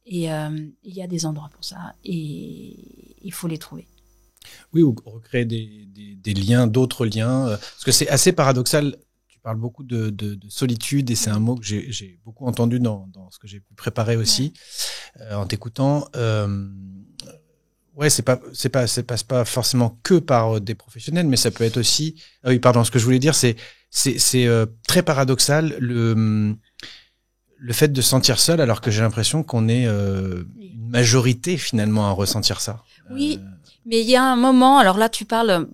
Et il y a des endroits pour ça et il faut les trouver. Oui, ou recréer des liens, d'autres liens. Parce que c'est assez paradoxal. Tu parles beaucoup de solitude et c'est un mot que j'ai beaucoup entendu dans ce que j'ai pu préparer aussi en t'écoutant. Ouais, ça passe pas forcément que par des professionnels, mais ça peut être aussi. Ah oui, pardon. Ce que je voulais dire, c'est très paradoxal le fait de se sentir seul, alors que j'ai l'impression qu'on est une majorité finalement à ressentir ça. Oui, mais il y a un moment. Alors là, tu parles.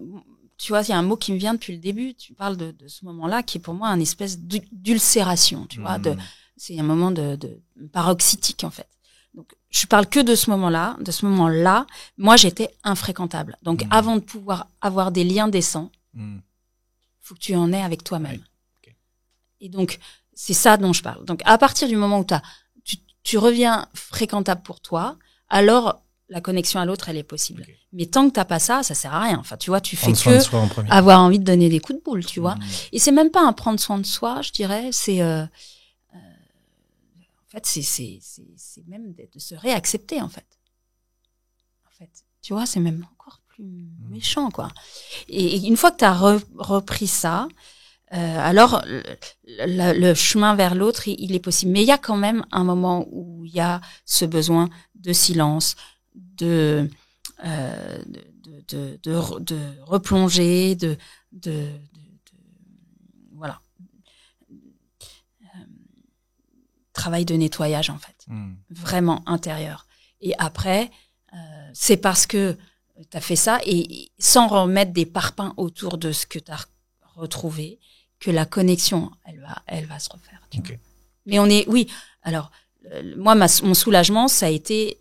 Tu vois, il y a un mot qui me vient depuis le début. Tu parles de ce moment-là qui est pour moi une espèce d'ulcération. Tu vois, c'est un moment de paroxytique en fait. Donc, je parle que de ce moment-là. De ce moment-là, moi, j'étais infréquentable. Donc, avant de pouvoir avoir des liens décents, faut que tu en aies avec toi-même. Ouais. Okay. Et donc, c'est ça dont je parle. Donc, à partir du moment où tu reviens fréquentable pour toi, alors la connexion à l'autre, elle est possible. Okay. Mais tant que t'as pas ça, ça sert à rien. Enfin, tu vois, tu fais que avoir envie de donner des coups de boule, tu vois. Et c'est même pas un prendre soin de soi, je dirais. C'est en fait, c'est même de se réaccepter, en fait. Tu vois, c'est même encore plus méchant, quoi. Et une fois que tu as repris ça, alors le chemin vers l'autre, il est possible. Mais il y a quand même un moment où il y a ce besoin de silence, de replonger, voilà. Travail de nettoyage, en fait. Vraiment intérieur. Et après, c'est parce que tu as fait ça et sans remettre des parpaings autour de ce que tu as retrouvé que la connexion, elle va se refaire. Okay. Mais alors, moi, mon soulagement, ça a été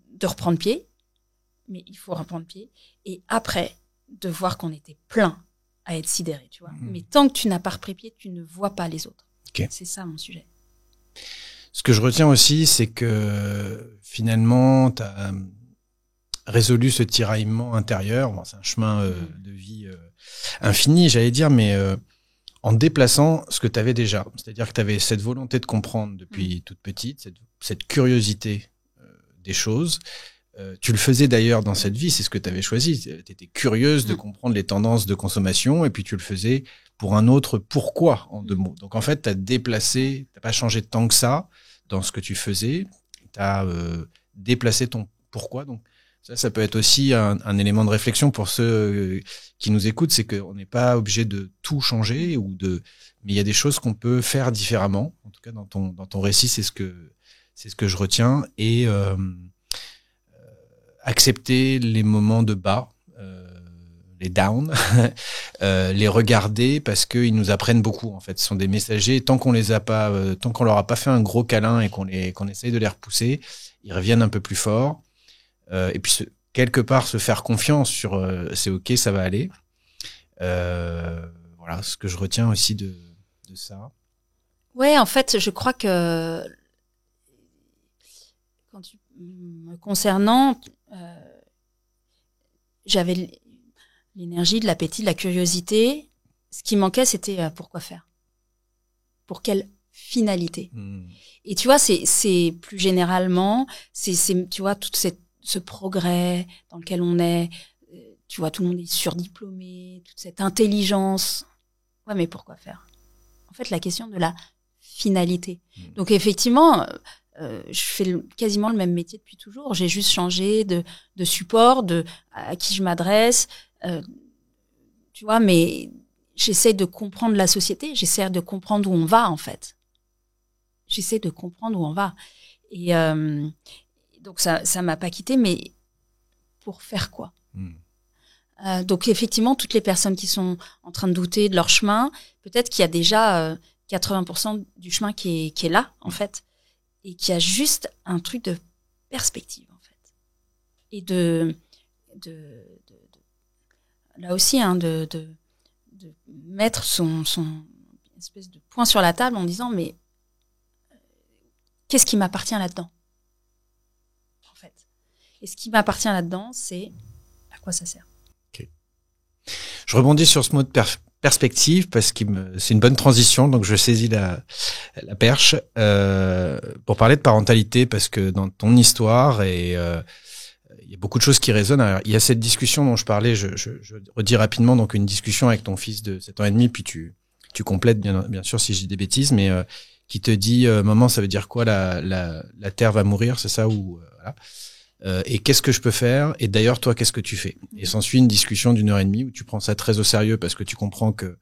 de reprendre pied, mais il faut reprendre pied, et après, de voir qu'on était plein à être sidéré, tu vois. Mais tant que tu n'as pas repris pied, tu ne vois pas les autres. Okay. C'est ça, mon sujet. Ce que je retiens aussi, c'est que finalement, tu as résolu ce tiraillement intérieur. Bon, c'est un chemin de vie infini, j'allais dire, mais en déplaçant ce que tu avais déjà. C'est-à-dire que tu avais cette volonté de comprendre depuis toute petite, cette curiosité des choses. Tu le faisais d'ailleurs dans cette vie, c'est ce que tu avais choisi. Tu étais curieuse de comprendre les tendances de consommation et puis tu le faisais pour un autre pourquoi, en 2 mots. Donc en fait, tu as déplacé, tu n'as pas changé de tant que ça dans ce que tu faisais. Tu as déplacé ton pourquoi. Donc ça peut être aussi un élément de réflexion pour ceux qui nous écoutent, c'est qu'on n'est pas obligé de tout changer mais il y a des choses qu'on peut faire différemment. En tout cas, dans ton récit, c'est ce que je retiens. Et accepter les moments de bas, les downs, les regarder parce qu'ils nous apprennent beaucoup. En fait, ce sont des messagers. Tant qu'on leur a pas fait un gros câlin et qu'on essaye de les repousser, ils reviennent un peu plus fort. Et puis quelque part se faire confiance sur c'est ok, ça va aller. Voilà ce que je retiens aussi de ça. Ouais, en fait, je crois que me concernant, j'avais l'énergie, de l'appétit, de la curiosité. Ce qui manquait, c'était pourquoi faire, pour quelle finalité. Et tu vois, c'est plus généralement, c'est tu vois toute ce progrès dans lequel on est, tu vois, tout le monde est surdiplômé, toute cette intelligence. Ouais, mais pourquoi faire? En fait, la question de la finalité. Donc effectivement, je fais quasiment le même métier depuis toujours. J'ai juste changé de support, à qui je m'adresse, tu vois, mais j'essaie de comprendre la société, j'essaie de comprendre où on va, en fait. j'essaie de comprendre où on va. Et donc ça m'a pas quitté, mais pour faire quoi? Donc effectivement, toutes les personnes qui sont en train de douter de leur chemin, peut-être qu'il y a déjà 80% du chemin qui est là en fait, et qu'il y a juste un truc de perspective en fait, et de là aussi de mettre son espèce de point sur la table en disant mais qu'est-ce qui m'appartient là-dedans en fait, et ce qui m'appartient là-dedans, c'est à quoi ça sert. Je rebondis sur ce mot de perspective parce que c'est une bonne transition, donc je saisis la perche pour parler de parentalité, parce que dans ton histoire et il y a beaucoup de choses qui résonnent. Alors, il y a cette discussion dont je parlais, je redis rapidement, donc une discussion avec ton fils de 7 ans et demi, puis tu complètes bien sûr si je dis des bêtises, mais qui te dit maman, ça veut dire quoi la terre va mourir, c'est ça, ou voilà. Et qu'est-ce que je peux faire? Et d'ailleurs, toi, qu'est-ce que tu fais? Et s'ensuit une discussion d'1h30 où tu prends ça très au sérieux parce que tu comprends que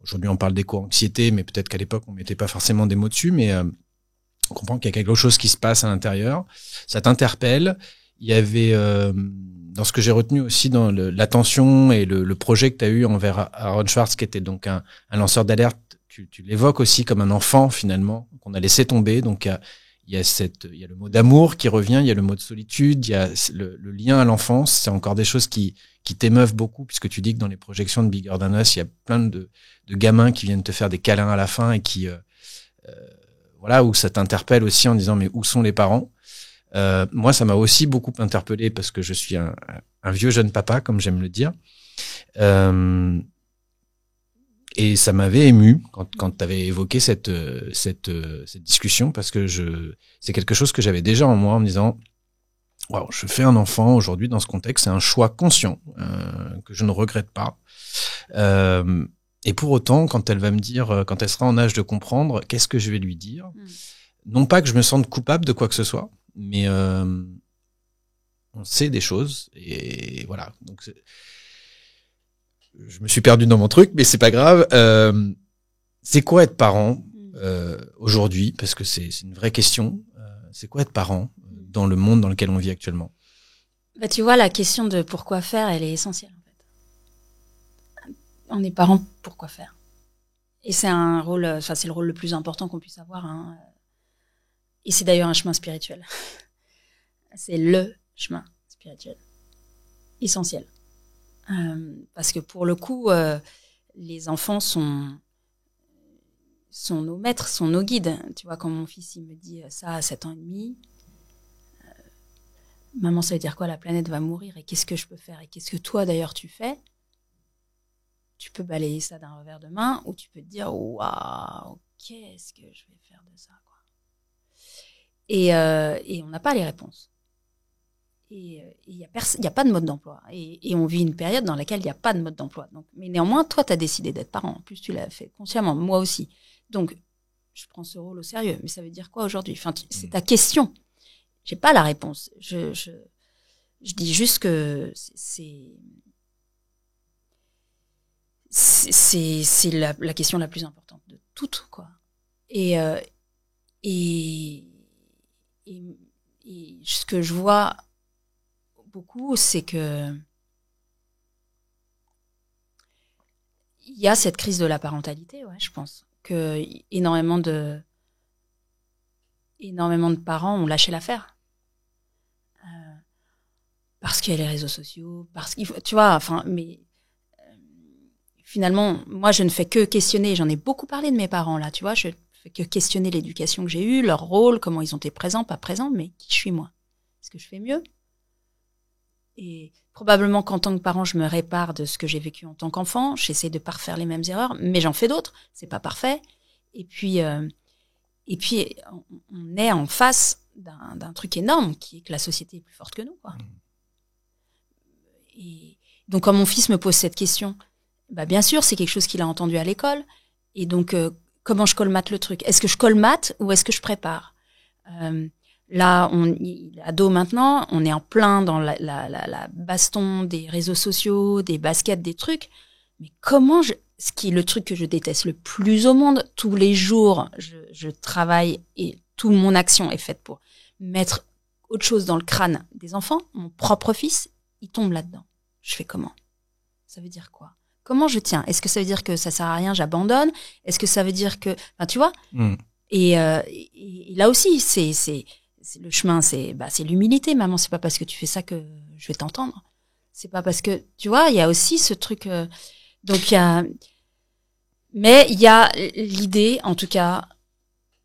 aujourd'hui on parle d'éco-anxiété, mais peut-être qu'à l'époque on mettait pas forcément des mots dessus, mais on comprend qu'il y a quelque chose qui se passe à l'intérieur. Ça t'interpelle. Il y avait dans ce que j'ai retenu aussi dans l'attention et le projet que tu as eu envers Aaron Swartz, qui était donc un lanceur d'alerte. Tu l'évoques aussi comme un enfant finalement qu'on a laissé tomber. Donc il y a le mot d'amour qui revient, il y a le mot de solitude, il y a le lien à l'enfance. C'est encore des choses qui t'émeuvent beaucoup, puisque tu dis que dans les projections de Bigger Than Us, il y a plein de gamins qui viennent te faire des câlins à la fin et qui voilà, où ça t'interpelle aussi en disant mais où sont les parents? Moi, ça m'a aussi beaucoup interpellé parce que je suis un vieux jeune papa, comme j'aime le dire. Et ça m'avait ému quand tu avais évoqué cette discussion, parce que c'est quelque chose que j'avais déjà en moi en me disant waouh, je fais un enfant aujourd'hui dans ce contexte, c'est un choix conscient que je ne regrette pas. Et pour autant, quand elle va me dire, quand elle sera en âge de comprendre, qu'est-ce que je vais lui dire? Non pas que je me sente coupable de quoi que ce soit, mais on sait des choses et voilà. Donc je me suis perdu dans mon truc, mais c'est pas grave. C'est quoi être parent aujourd'hui? Parce que c'est une vraie question. C'est quoi être parent dans le monde dans lequel on vit actuellement? Bah, tu vois, la question de pourquoi faire, elle est essentielle, en fait. On est parent, pourquoi faire? Et c'est un rôle, enfin, c'est le rôle le plus important qu'on puisse avoir, hein. Et c'est d'ailleurs un chemin spirituel. C'est le chemin spirituel. Essentiel. Parce que pour le coup, les enfants sont nos maîtres, sont nos guides. Tu vois, quand mon fils il me dit ça à 7 ans et demi, maman, ça veut dire quoi? La planète va mourir, et qu'est-ce que je peux faire? Et qu'est-ce que toi d'ailleurs tu fais? Tu peux balayer ça d'un revers de main, ou tu peux te dire waouh, qu'est-ce que je vais faire de ça, quoi. Et on n'a pas les réponses. Et il y a pas de mode d'emploi. Et on vit une période dans laquelle il n'y a pas de mode d'emploi. Donc, mais néanmoins, toi, tu as décidé d'être parent. En plus, tu l'as fait consciemment. Moi aussi. Donc, je prends ce rôle au sérieux. Mais ça veut dire quoi aujourd'hui? Enfin, c'est ta question. J'ai pas la réponse. Je dis juste que c'est la question la plus importante de toutes, quoi. Et ce que je vois beaucoup, c'est que il y a cette crise de la parentalité, ouais, je pense que énormément de parents ont lâché l'affaire parce qu'il y a les réseaux sociaux, parce qu'il faut, tu vois, enfin, mais finalement, moi, je ne fais que questionner. J'en ai beaucoup parlé de mes parents là, tu vois, je fais que questionner l'éducation que j'ai eue, leur rôle, comment ils ont été présents, pas présents, mais qui je suis moi. Est-ce que je fais mieux? Et probablement qu'en tant que parent, je me répare de ce que j'ai vécu en tant qu'enfant. J'essaie de pas refaire les mêmes erreurs, mais j'en fais d'autres. C'est pas parfait. Et puis on est en face d'un truc énorme qui est que la société est plus forte que nous, quoi. Et donc, quand mon fils me pose cette question, bah bien sûr, c'est quelque chose qu'il a entendu à l'école. Et donc, comment je colmate le truc? Est-ce que je colmate ou est-ce que je prépare? Là, il est ado maintenant, on est en plein dans la baston des réseaux sociaux, des baskets, des trucs. Mais comment ce qui est le truc que je déteste le plus au monde. Tous les jours, je travaille et toute mon action est faite pour mettre autre chose dans le crâne des enfants. Mon propre fils, il tombe là-dedans. Je fais comment? Ça veut dire quoi? Comment je tiens? Est-ce que ça veut dire que ça sert à rien, j'abandonne? Est-ce que ça veut dire que, enfin, tu vois? Et là aussi, c'est le chemin, c'est l'humilité, maman. C'est pas parce que tu fais ça que je vais t'entendre. C'est pas parce que, tu vois, il y a aussi ce truc. Donc mais il y a l'idée, en tout cas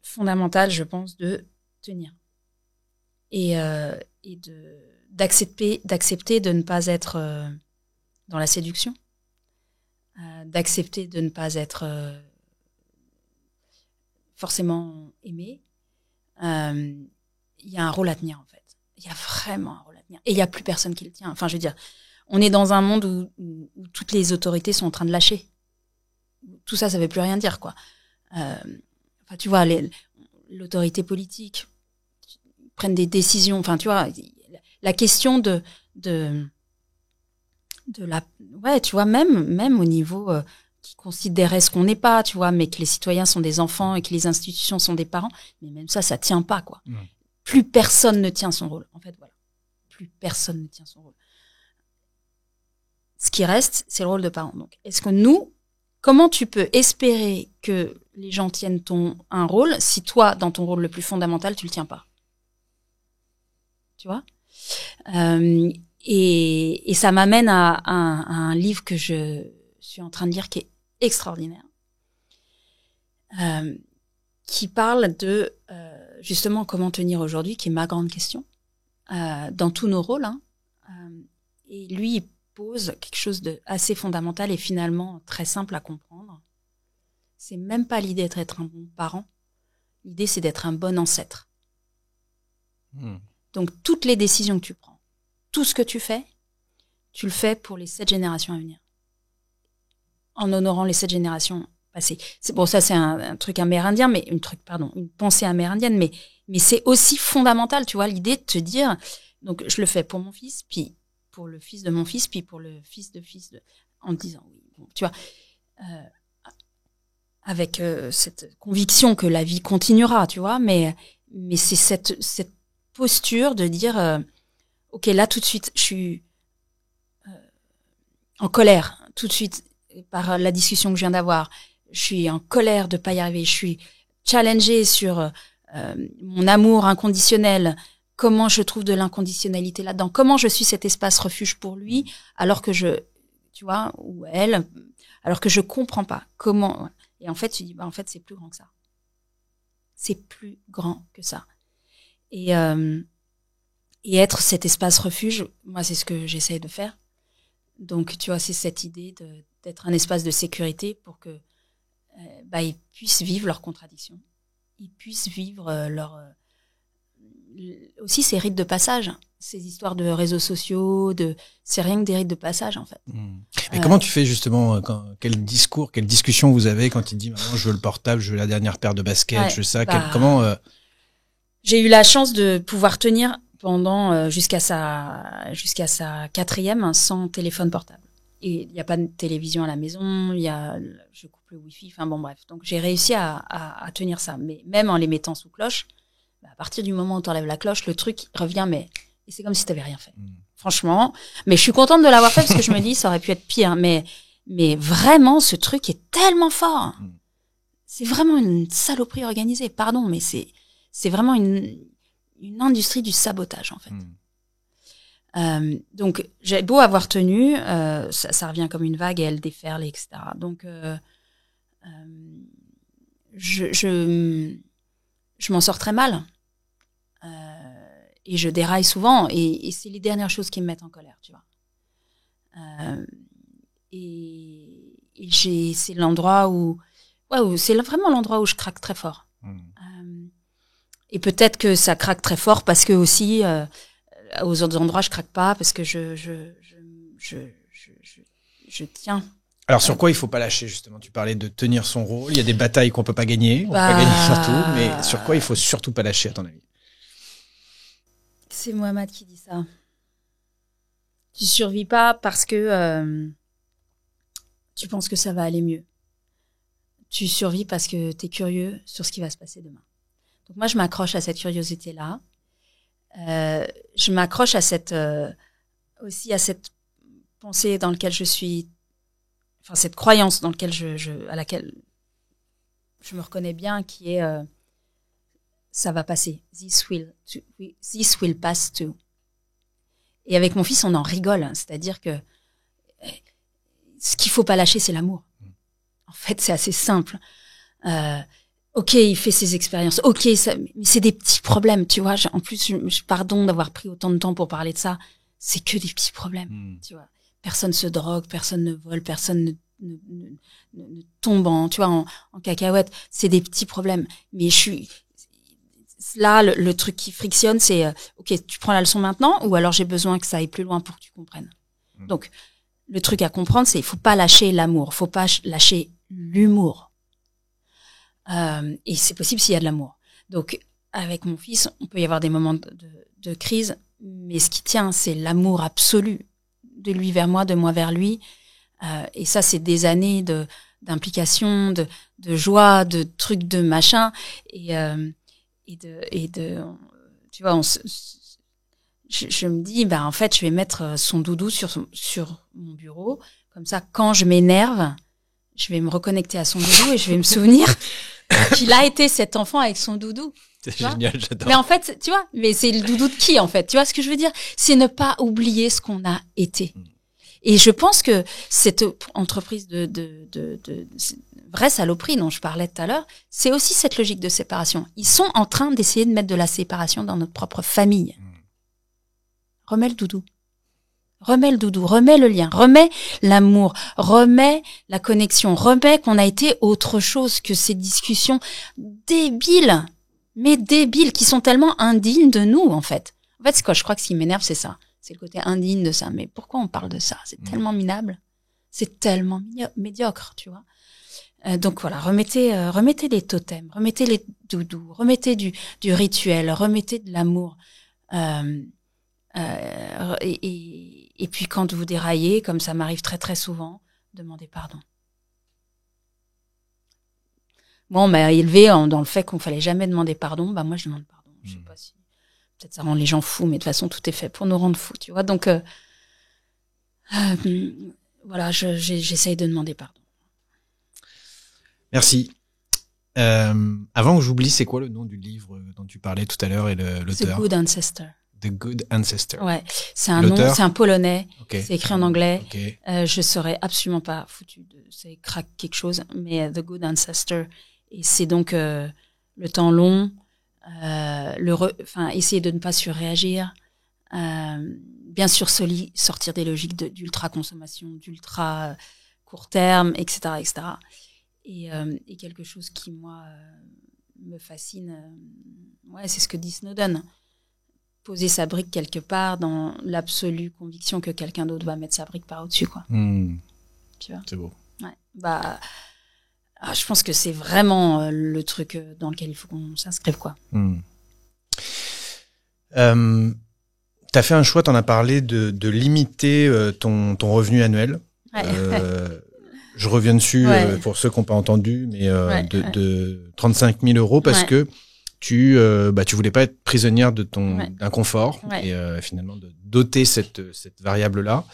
fondamentale, je pense, de tenir et d'accepter de ne pas être dans la séduction, d'accepter de ne pas être forcément aimé. Il y a un rôle à tenir, en fait. Il y a vraiment un rôle à tenir. Et il n'y a plus personne qui le tient. Enfin, je veux dire, on est dans un monde où toutes les autorités sont en train de lâcher. Tout ça, ça veut plus rien dire, quoi. Enfin, tu vois, l'autorité politique prennent des décisions. Enfin, tu vois, la question de la, ouais, tu vois, même au niveau qui considérait ce qu'on n'est pas, tu vois, mais que les citoyens sont des enfants et que les institutions sont des parents, mais même ça tient pas, quoi. Plus personne ne tient son rôle, en fait, voilà. Plus personne ne tient son rôle. Ce qui reste, c'est le rôle de parent. Donc, est-ce que comment tu peux espérer que les gens tiennent un rôle si toi, dans ton rôle le plus fondamental, tu le tiens pas? Tu vois? Et ça m'amène à un livre que je suis en train de lire qui est extraordinaire, qui parle de justement comment tenir aujourd'hui, qui est ma grande question, dans tous nos rôles. Et lui, il pose quelque chose de assez fondamental et finalement très simple à comprendre. C'est même pas l'idée d'être un bon parent. L'idée, c'est d'être un bon ancêtre. Donc, toutes les décisions que tu prends, tout ce que tu fais, tu le fais pour les 7 générations à venir. En honorant les 7 générations passées. C'est bon, ça, c'est un truc amérindien, mais une pensée amérindienne, mais c'est aussi fondamental, tu vois, l'idée de te dire, donc, je le fais pour mon fils, puis pour le fils de mon fils, puis pour le fils de, en te disant, oui, bon, tu vois, avec cette conviction que la vie continuera, tu vois, mais c'est cette posture de dire, ok, là tout de suite, je suis en colère, tout de suite par la discussion que je viens d'avoir, je suis en colère de pas y arriver, je suis challengée sur mon amour inconditionnel. Comment je trouve de l'inconditionnalité là-dedans? Comment je suis cet espace refuge pour lui, alors que tu vois, ou elle, alors que je comprends pas comment. Et en fait, tu dis, en fait, c'est plus grand que ça. C'est plus grand que ça. Et être cet espace refuge, moi, c'est ce que j'essaye de faire. Donc, tu vois, c'est cette idée d'être un espace de sécurité pour que, ils puissent vivre leurs contradictions. Ils puissent vivre aussi ces rites de passage, ces histoires de réseaux sociaux, c'est rien que des rites de passage en fait. Mais comment tu fais justement, quel discussion vous avez quand il dit maman je veux le portable, je veux la dernière paire de baskets, je veux ça, comment J'ai eu la chance de pouvoir tenir pendant jusqu'à sa 4e sans téléphone portable. Et il n'y a pas de télévision à la maison, je coupe le wifi, enfin bon bref. Donc j'ai réussi à tenir ça, mais même en les mettant sous cloche. À partir du moment où tu enlèves la cloche, le truc revient, et c'est comme si tu n'avais rien fait. Franchement. Mais je suis contente de l'avoir fait parce que je me dis, ça aurait pu être pire. Mais vraiment, ce truc est tellement fort. C'est vraiment une saloperie organisée. Pardon, mais c'est vraiment une industrie du sabotage, en fait. Donc, j'ai beau avoir tenu, ça revient comme une vague et elle déferle, etc. Donc, je m'en sors très mal. Et je déraille souvent. Et c'est les dernières choses qui me mettent en colère, tu vois. C'est l'endroit où c'est vraiment l'endroit où je craque très fort. Et peut-être que ça craque très fort parce que aussi, aux autres endroits, je craque pas parce que je tiens. Alors sur quoi il faut pas lâcher justement? Tu parlais de tenir son rôle. Il y a des batailles qu'on peut pas gagner, on peut pas gagner surtout, mais sur quoi il faut surtout pas lâcher à ton avis? C'est Mohamed qui dit ça. Tu survis pas parce que tu penses que ça va aller mieux. Tu survis parce que t'es curieux sur ce qui va se passer demain. Donc moi, je m'accroche à cette curiosité-là. Je m'accroche à aussi à cette pensée dans laquelle je suis, enfin cette croyance dans laquelle à laquelle je me reconnais bien, qui est ça va passer. This will pass too. Et avec mon fils, on en rigole, hein. C'est-à-dire que ce qu'il faut pas lâcher, c'est l'amour. En fait, c'est assez simple. Ok, il fait ses expériences. Ok, mais c'est des petits problèmes, tu vois. En plus, pardon d'avoir pris autant de temps pour parler de ça. C'est que des petits problèmes, tu vois. Personne se drogue, personne ne vole, personne ne tombe en cacahuète. C'est des petits problèmes. Mais là, le truc qui frictionne, c'est ok, tu prends la leçon maintenant, ou alors j'ai besoin que ça aille plus loin pour que tu comprennes. Donc, le truc à comprendre, c'est il faut pas lâcher l'amour, faut pas lâcher l'humour. Et c'est possible s'il y a de l'amour. Donc, avec mon fils, on peut y avoir des moments de crise, mais ce qui tient, c'est l'amour absolu de lui vers moi, de moi vers lui. Et ça, c'est des années d'implication, de joie, de trucs, de machin, et tu vois, je me dis, en fait, je vais mettre son doudou sur mon bureau, comme ça, quand je m'énerve, je vais me reconnecter à son doudou et je vais me souvenir qu'il a été cet enfant avec son doudou. C'est génial, j'adore. Mais en fait, tu vois, mais c'est le doudou de qui, en fait? Tu vois ce que je veux dire? C'est ne pas oublier ce qu'on a été. Et je pense que cette entreprise de vraie saloperie dont je parlais tout à l'heure, c'est aussi cette logique de séparation. Ils sont en train d'essayer de mettre de la séparation dans notre propre famille. Remets le doudou. Remets le doudou, remets le lien, remets l'amour, remets la connexion, remets qu'on a été autre chose que ces discussions débiles, qui sont tellement indignes de nous, en fait. En fait, c'est quoi? Je crois que ce qui m'énerve, c'est ça. C'est le côté indigne de ça. Mais pourquoi on parle de ça? C'est tellement minable. C'est tellement médiocre, tu vois. Donc voilà, remettez les totems, remettez les doudous, remettez du rituel, remettez de l'amour. Et puis quand vous déraillez, comme ça m'arrive très très souvent, demandez pardon. Moi, on m'a élevé dans le fait qu'on fallait jamais demander pardon. Moi, je demande pardon. Je sais pas si peut-être ça rend les gens fous, mais de toute façon, tout est fait pour nous rendre fous, tu vois. Donc voilà, j'essaye de demander pardon. Merci. Avant que j'oublie, c'est quoi le nom du livre dont tu parlais tout à l'heure et l'auteur? The Good Ancestor. The Good Ancestor. Ouais, c'est un nom, c'est un polonais. Okay. C'est écrit en anglais. Okay. Je serais absolument pas foutu c'est craque quelque chose, mais The Good Ancestor. Et c'est donc le temps long, essayer de ne pas surréagir, bien sûr sortir des logiques d'ultra consommation, d'ultra court terme, etc., etc. Et quelque chose qui moi me fascine, c'est ce que dit Snowden. Poser sa brique quelque part dans l'absolue conviction que quelqu'un d'autre va mettre sa brique par au-dessus, quoi. Tu vois? C'est beau. Ouais. Je pense que c'est vraiment le truc dans lequel il faut qu'on s'inscrive, quoi. T'as fait un choix, t'en as parlé, de limiter ton revenu annuel. Ouais. Je reviens dessus pour ceux qui n'ont pas entendu, mais de 35 000 euros parce que tu voulais pas être prisonnière de d'un confort et finalement de doter cette variable-là.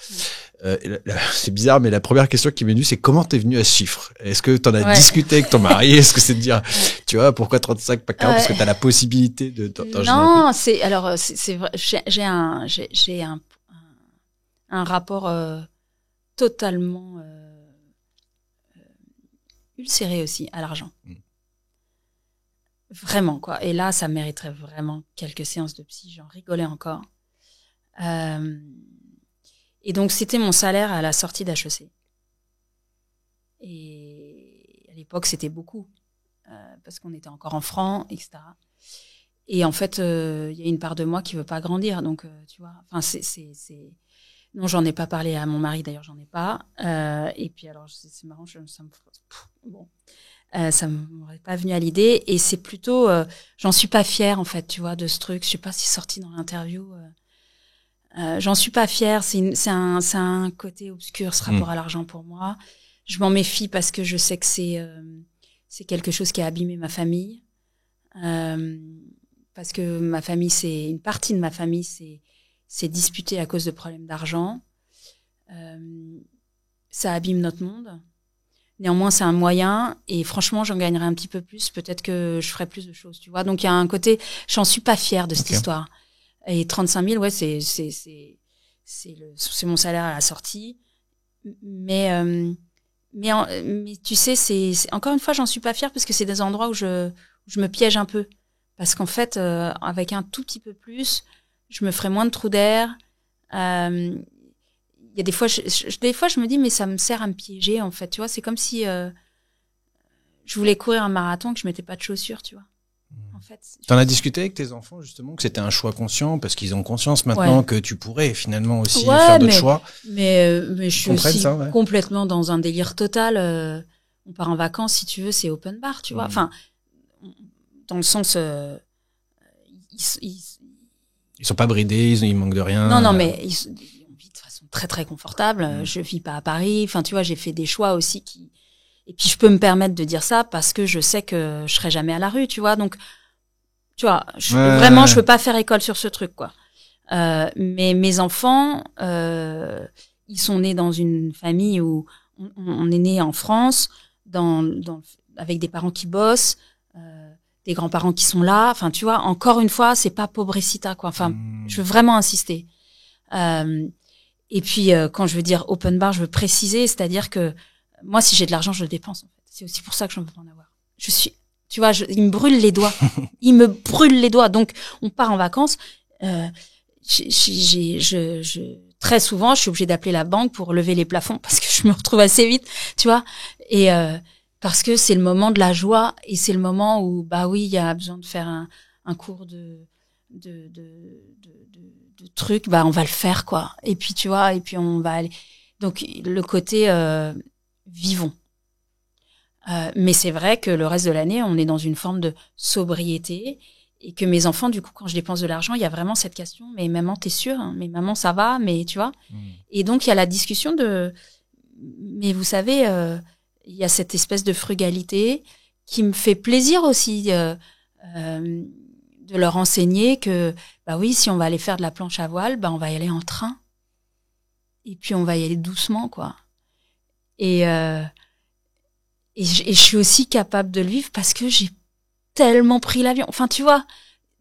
C'est bizarre, mais la première question qui m'est venue, c'est comment t'es venue à ce chiffre? Est-ce que t'en as discuté avec ton mari? Est-ce que c'est de dire, tu vois, pourquoi 35 pas 40? Parce que t'as la possibilité de non, c'est vrai. J'ai un rapport totalement ulcéré aussi à l'argent. Vraiment, quoi. Et là, ça mériterait vraiment quelques séances de psy. J'en rigolais encore. Et donc, c'était mon salaire à la sortie d'HEC. Et à l'époque, c'était beaucoup. Parce qu'on était encore en francs, etc. Et en fait, il y a une part de moi qui veut pas grandir. Donc, tu vois, enfin, non, j'en ai pas parlé à mon mari, d'ailleurs, j'en ai pas. Et puis, alors, c'est marrant, ça m'aurait pas venu à l'idée. Et c'est plutôt, j'en suis pas fière, en fait, tu vois, de ce truc. Je sais pas si c'est sorti dans l'interview. J'en suis pas fière. C'est un côté obscur, ce rapport à l'argent pour moi. Je m'en méfie parce que je sais que c'est quelque chose qui a abîmé ma famille. Parce que ma famille, une partie de ma famille s'est disputée à cause de problèmes d'argent. Ça abîme notre monde. Néanmoins, c'est un moyen, et franchement, j'en gagnerai un petit peu plus. Peut-être que je ferai plus de choses, tu vois. Donc, il y a un côté, j'en suis pas fière de cette histoire. Et 35 000, ouais, c'est mon salaire à la sortie. Mais tu sais, encore une fois, j'en suis pas fière parce que c'est des endroits où je me piège un peu. Parce qu'en fait, avec un tout petit peu plus, je me ferai moins de trous d'air. Il y a des fois, je me dis, mais ça me sert à me piéger, en fait. Tu vois, c'est comme si je voulais courir un marathon, que je mettais pas de chaussures, tu vois. En fait. T'en as discuté avec tes enfants, justement, que c'était un choix conscient, parce qu'ils ont conscience maintenant que tu pourrais finalement aussi faire d'autres choix. Mais je suis aussi complètement dans un délire total. On part en vacances, si tu veux, c'est open bar, tu vois. Enfin, dans le sens, ils sont pas bridés, ils manquent de rien. Non, mais ils vivent de façon très très confortable. Je vis pas à Paris. Enfin, tu vois, j'ai fait des choix aussi et puis je peux me permettre de dire ça parce que je sais que je serai jamais à la rue, tu vois. Donc, tu vois, vraiment, je peux pas faire école sur ce truc, quoi. Mais mes enfants, ils sont nés dans une famille où on est né en France, avec des parents qui bossent, des grands-parents qui sont là. Enfin, tu vois, encore une fois, c'est pas pobrecita, quoi. Enfin, je veux vraiment insister. Et puis, quand je veux dire open bar, je veux préciser, c'est-à-dire que moi, si j'ai de l'argent, je le dépense, en fait. C'est aussi pour ça que je ne veux pas en avoir. Tu vois, il me brûle les doigts. Il me brûle les doigts. Donc, on part en vacances. Très souvent, je suis obligée d'appeler la banque pour lever les plafonds parce que je me retrouve assez vite, tu vois. Et parce que c'est le moment de la joie et c'est le moment où, bah oui, il y a besoin de faire un cours de trucs. Bah, on va le faire, quoi. Et puis, tu vois, et puis on va aller. Donc, le côté vivons. Mais c'est vrai que le reste de l'année, on est dans une forme de sobriété et que mes enfants, du coup, quand je dépense de l'argent, il y a vraiment cette question, mais maman, t'es sûre, hein? Mais maman, ça va, mais tu vois. Et donc, il y a la discussion mais vous savez, il y a cette espèce de frugalité qui me fait plaisir aussi de leur enseigner que, bah oui, si on va aller faire de la planche à voile, bah on va y aller en train. Et puis, on va y aller doucement, quoi. Et je suis aussi capable de le vivre parce que j'ai tellement pris l'avion. Enfin, tu vois.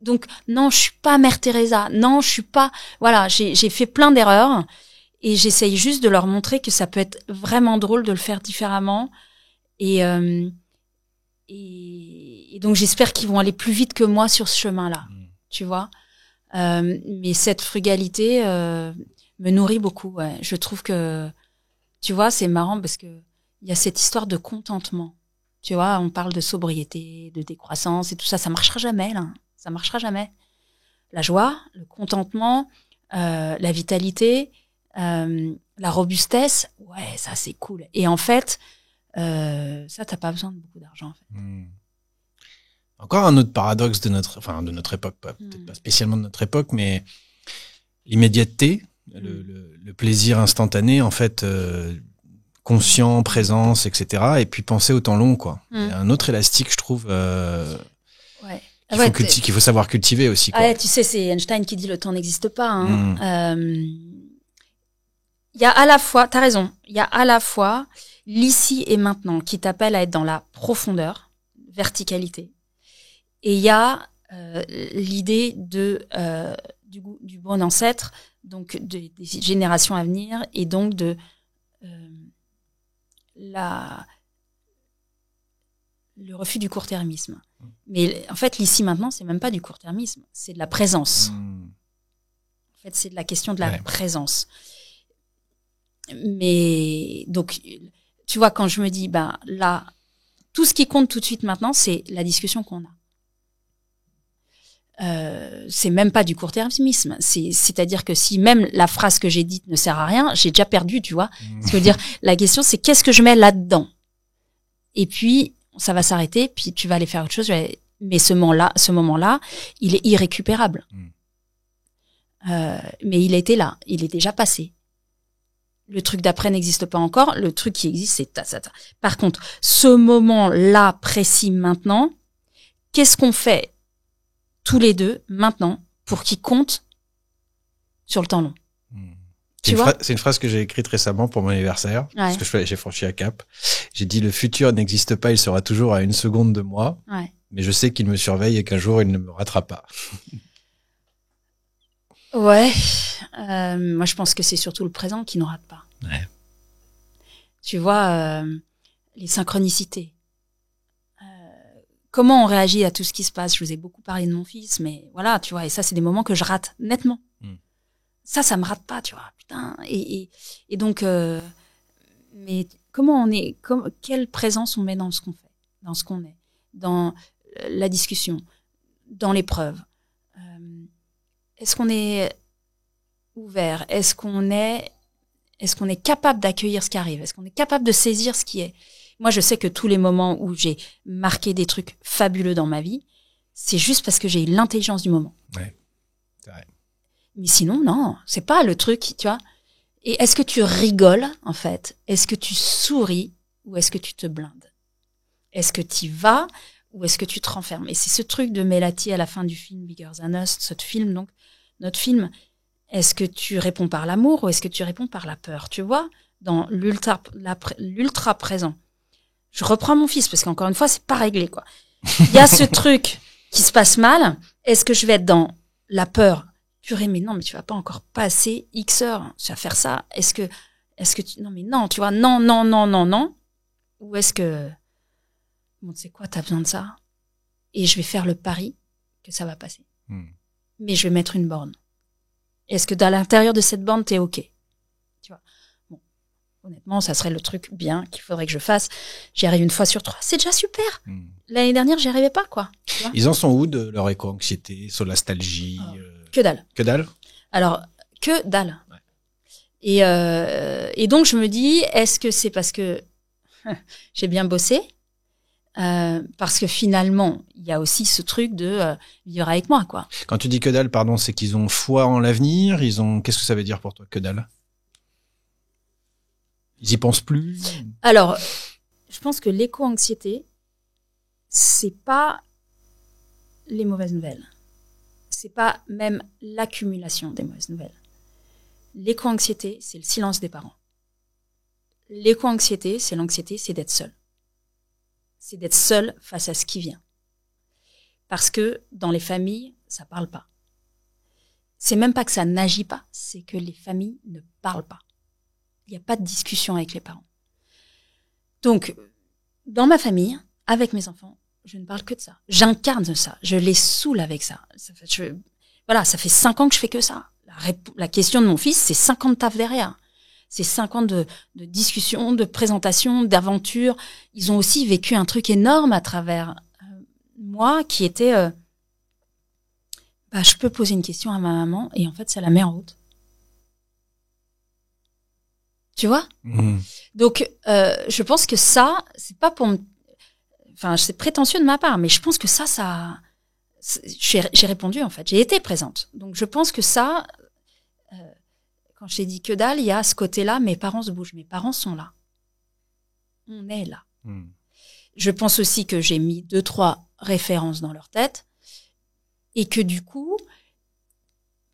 Donc, non, je suis pas Mère Teresa. Non, je suis pas, voilà, j'ai fait plein d'erreurs et j'essaye juste de leur montrer que ça peut être vraiment drôle de le faire différemment. Et donc, j'espère qu'ils vont aller plus vite que moi sur ce chemin-là. Tu vois. Mais cette frugalité, me nourrit beaucoup, ouais. Je trouve que, tu vois, c'est marrant parce que il y a cette histoire de contentement. Tu vois, on parle de sobriété, de décroissance et tout ça, ça marchera jamais, là. Ça marchera jamais. La joie, le contentement, la vitalité, la robustesse, ouais, ça c'est cool. Et en fait, ça, t'as pas besoin de beaucoup d'argent, en fait. Encore un autre paradoxe de notre époque, peut-être pas spécialement de notre époque, mais l'immédiateté, le plaisir instantané, en fait, conscient, présence, etc. Et puis penser au temps long, quoi. Il y a un autre élastique, je trouve, qu'il faut savoir cultiver aussi, quoi. Ouais, tu sais, c'est Einstein qui dit le temps n'existe pas. Hein. Il y a à la fois, t'as raison, il y a à la fois l'ici et maintenant qui t'appelle à être dans la profondeur, verticalité. Et il y a l'idée du bon ancêtre, donc des générations à venir, et donc de le refus du court-termisme. Mais en fait, l'ici maintenant, c'est même pas du court-termisme, c'est de la présence. En fait, c'est de la question de la présence. Mais donc, tu vois, quand je me dis, ben là, tout ce qui compte tout de suite maintenant, c'est la discussion qu'on a. C'est même pas du court-termisme. C'est-à-dire que si même la phrase que j'ai dite ne sert à rien, j'ai déjà perdu, tu vois. Ce que je veux dire, la question, c'est qu'est-ce que je mets là-dedans? Et puis, ça va s'arrêter, puis tu vas aller faire autre chose. Mais ce moment-là, il est irrécupérable. Mais il était là, il est déjà passé. Le truc d'après n'existe pas encore. Le truc qui existe, c'est ta. Par contre, ce moment-là précis maintenant, qu'est-ce qu'on fait tous les deux maintenant pour qu'il compte sur le temps long? C'est une phrase que j'ai écrite récemment pour mon anniversaire, parce que j'ai franchi un cap. J'ai dit, le futur n'existe pas, il sera toujours à 1 seconde de moi, mais je sais qu'il me surveille et qu'un jour il ne me ratera pas. Ouais, moi je pense que c'est surtout le présent qui nous rate pas. Ouais. Tu vois, les synchronicités. Comment on réagit à tout ce qui se passe? Je vous ai beaucoup parlé de mon fils, mais voilà, tu vois, et ça c'est des moments que je rate nettement. Ça me rate pas, tu vois, putain. Et donc, mais comment quelle présence on met dans ce qu'on fait, dans ce qu'on est, dans la discussion, dans l'épreuve. Est-ce qu'on est ouvert? Est-ce qu'on est capable d'accueillir ce qui arrive? Est-ce qu'on est capable de saisir ce qui est? Moi, je sais que tous les moments où j'ai marqué des trucs fabuleux dans ma vie, c'est juste parce que j'ai eu l'intelligence du moment. Ouais, c'est vrai. Mais sinon, non, c'est pas le truc, tu vois. Et est-ce que tu rigoles, en fait? Est-ce que tu souris ou est-ce que tu te blindes? Est-ce que tu y vas ou est-ce que tu te renfermes? Et c'est ce truc de Melati à la fin du film Bigger Than Us, notre film. Est-ce que tu réponds par l'amour ou est-ce que tu réponds par la peur? Tu vois, dans l'ultra présent. Je reprends mon fils parce qu'encore une fois, c'est pas réglé, quoi. Il y a ce truc qui se passe mal. Est-ce que je vais être dans la peur? Purée, mais non, mais tu vas pas encore passer X heures, tu vas faire ça. Est-ce que non, mais non, tu vois, non. Ou est-ce que, bon, tu sais quoi, t'as besoin de ça? Et je vais faire le pari que ça va passer. Mais je vais mettre une borne. Est-ce que dans l'intérieur de cette borne, t'es OK? Tu vois. Bon. Honnêtement, ça serait le truc bien qu'il faudrait que je fasse. J'y arrive 1 fois sur 3. C'est déjà super. L'année dernière, j'y arrivais pas, quoi. Tu vois. Ils en sont où de leur éco-anxiété, solastalgie? Que dalle. Que dalle? Alors, que dalle. Ouais. Et donc, je me dis, est-ce que c'est parce que j'ai bien bossé? Parce que finalement, il y a aussi ce truc de vivre avec moi, quoi. Quand tu dis que dalle, pardon, c'est qu'ils ont foi en l'avenir? Qu'est-ce que ça veut dire pour toi, que dalle? Ils y pensent plus? Alors, je pense que l'éco-anxiété, c'est pas les mauvaises nouvelles. C'est pas même l'accumulation des mauvaises nouvelles. L'éco-anxiété, c'est le silence des parents. L'éco-anxiété, c'est d'être seul. C'est d'être seul face à ce qui vient. Parce que dans les familles, ça parle pas. C'est même pas que ça n'agit pas, c'est que les familles ne parlent pas. Il n'y a pas de discussion avec les parents. Donc, dans ma famille, avec mes enfants, je ne parle que de ça. J'incarne ça. Je les saoule avec ça. Ça fait 5 ans que je fais que ça. La question de mon fils, c'est 50 taf derrière. C'est 5 ans de discussions, de présentations, d'aventures. Ils ont aussi vécu un truc énorme à travers moi qui était... je peux poser une question à ma maman et en fait, ça la met en route. Tu vois? Donc, je pense que ça, c'est pas pour me... Enfin, c'est prétentieux de ma part, mais je pense que ça... J'ai répondu, en fait. J'ai été présente. Donc, je pense que ça... Quand je t'ai dit que dalle, il y a ce côté-là, mes parents se bougent. Mes parents sont là. On est là. Je pense aussi que j'ai mis 2-3 références dans leur tête et que du coup,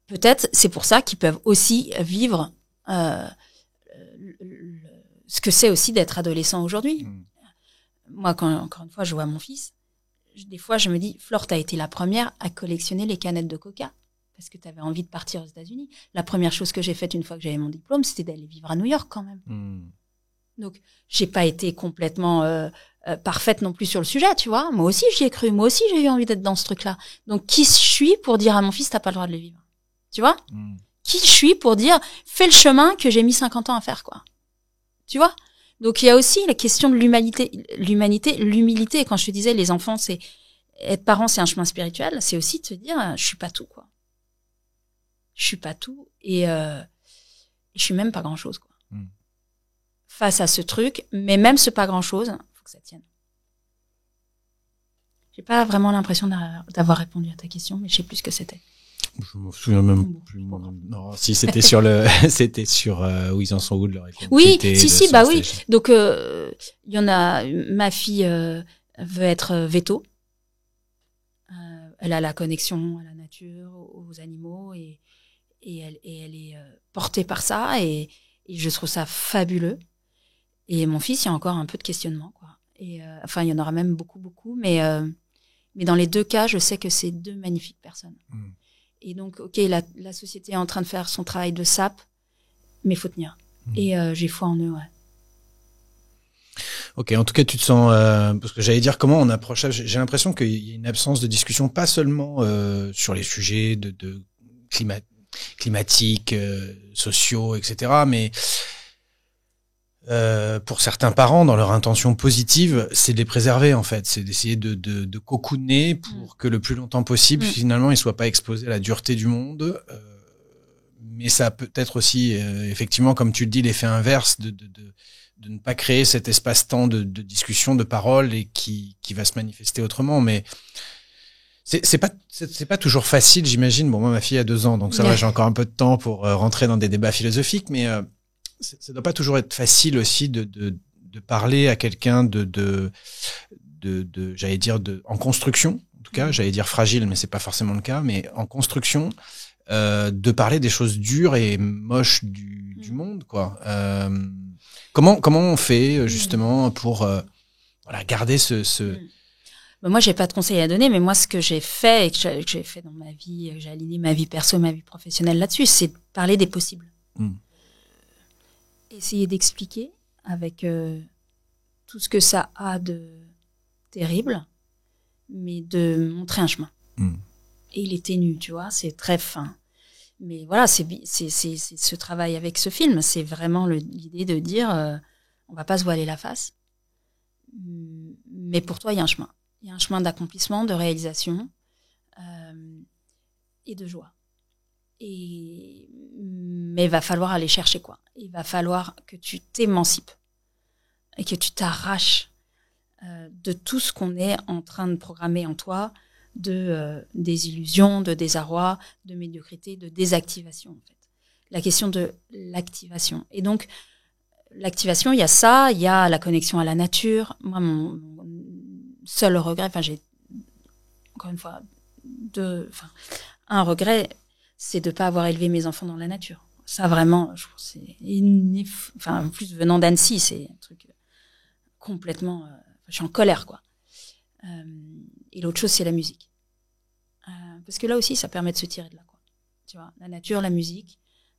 peut-être, c'est pour ça qu'ils peuvent aussi vivre ce que c'est aussi d'être adolescent aujourd'hui. Moi, encore une fois, je vois mon fils, des fois, je me dis, Flore, t'as été la première à collectionner les canettes de Coca parce que t'avais envie de partir aux États-Unis. La première chose que j'ai faite une fois que j'avais mon diplôme, c'était d'aller vivre à New York quand même. Donc, j'ai pas été complètement parfaite non plus sur le sujet, tu vois. Moi aussi, j'y ai cru. Moi aussi, j'ai eu envie d'être dans ce truc-là. Donc, qui je suis pour dire à mon fils, t'as pas le droit de le vivre? Tu vois? Qui je suis pour dire, fais le chemin que j'ai mis 50 ans à faire, quoi. Tu vois? Donc, il y a aussi la question de l'humanité, l'humilité. Quand je te disais, les enfants, c'est, être parent, c'est un chemin spirituel. C'est aussi de se dire, je suis pas tout, quoi. Je suis pas tout et je suis même pas grand-chose, quoi. Face à ce truc, mais même ce pas grand-chose, faut que ça tienne. J'ai pas vraiment l'impression d'avoir répondu à ta question, mais je sais plus ce que c'était. Je me souviens même plus. Non, si c'était sur c'était sur où ils en sont où de leur école. Oui, si, bah oui. Donc il y en a. Ma fille veut être veto. Elle a la connexion à la nature, aux animaux, et elle est portée par ça, et je trouve ça fabuleux. Et mon fils, il y a encore un peu de questionnement, quoi. Et enfin, il y en aura même beaucoup, mais dans les deux cas, je sais que c'est deux magnifiques personnes. Et donc, ok, la société est en train de faire son travail de sape, mais faut tenir. Et j'ai foi en eux, ouais. Ok, en tout cas, tu te sens... parce que j'allais dire comment on approche ça. J'ai l'impression qu'il y a une absence de discussion, pas seulement sur les sujets de climatiques, sociaux, etc., mais pour certains parents, dans leur intention positive, c'est de les préserver, en fait. C'est d'essayer de cocooner pour que le plus longtemps possible, finalement, ils soient pas exposés à la dureté du monde. Mais ça peut être aussi, effectivement, comme tu le dis, l'effet inverse de ne pas créer cet espace-temps de discussion, de parole, et qui va se manifester autrement. Mais c'est pas toujours facile, j'imagine. Bon, moi, ma fille a 2 ans, donc ça va, j'ai encore un peu de temps pour rentrer dans des débats philosophiques, mais ça doit pas toujours être facile aussi de parler à quelqu'un de j'allais dire en construction, en tout cas, j'allais dire fragile, mais c'est pas forcément le cas, mais en construction, de parler des choses dures et moches du monde, quoi. Comment on fait justement pour voilà, garder ce Moi, j'ai pas de conseils à donner, mais moi, ce que j'ai fait et que j'ai fait dans ma vie, j'ai aligné ma vie perso, ma vie professionnelle là-dessus, c'est parler des possibles. Essayer d'expliquer avec tout ce que ça a de terrible, mais de montrer un chemin. Et il est ténu, tu vois, c'est très fin. Mais voilà, c'est ce travail avec ce film, c'est vraiment l'idée de dire, on va pas se voiler la face, mais pour toi, il y a un chemin. Il y a un chemin d'accomplissement, de réalisation et de joie. Mais il va falloir aller chercher, quoi. Il va falloir que tu t'émancipes et que tu t'arraches de tout ce qu'on est en train de programmer en toi, de désillusion, de désarroi, de médiocrité, de désactivation, en fait. La question de l'activation. Et donc, l'activation, il y a ça, il y a la connexion à la nature. Moi, mon seul regret, enfin, j'ai encore une fois un regret, c'est de pas avoir élevé mes enfants dans la nature. Ça, vraiment, je trouve c'est en plus, venant d'Annecy, c'est un truc complètement... je suis en colère, quoi. Et l'autre chose, c'est la musique. Parce que là aussi, ça permet de se tirer de là, quoi. Tu vois, la nature, la musique,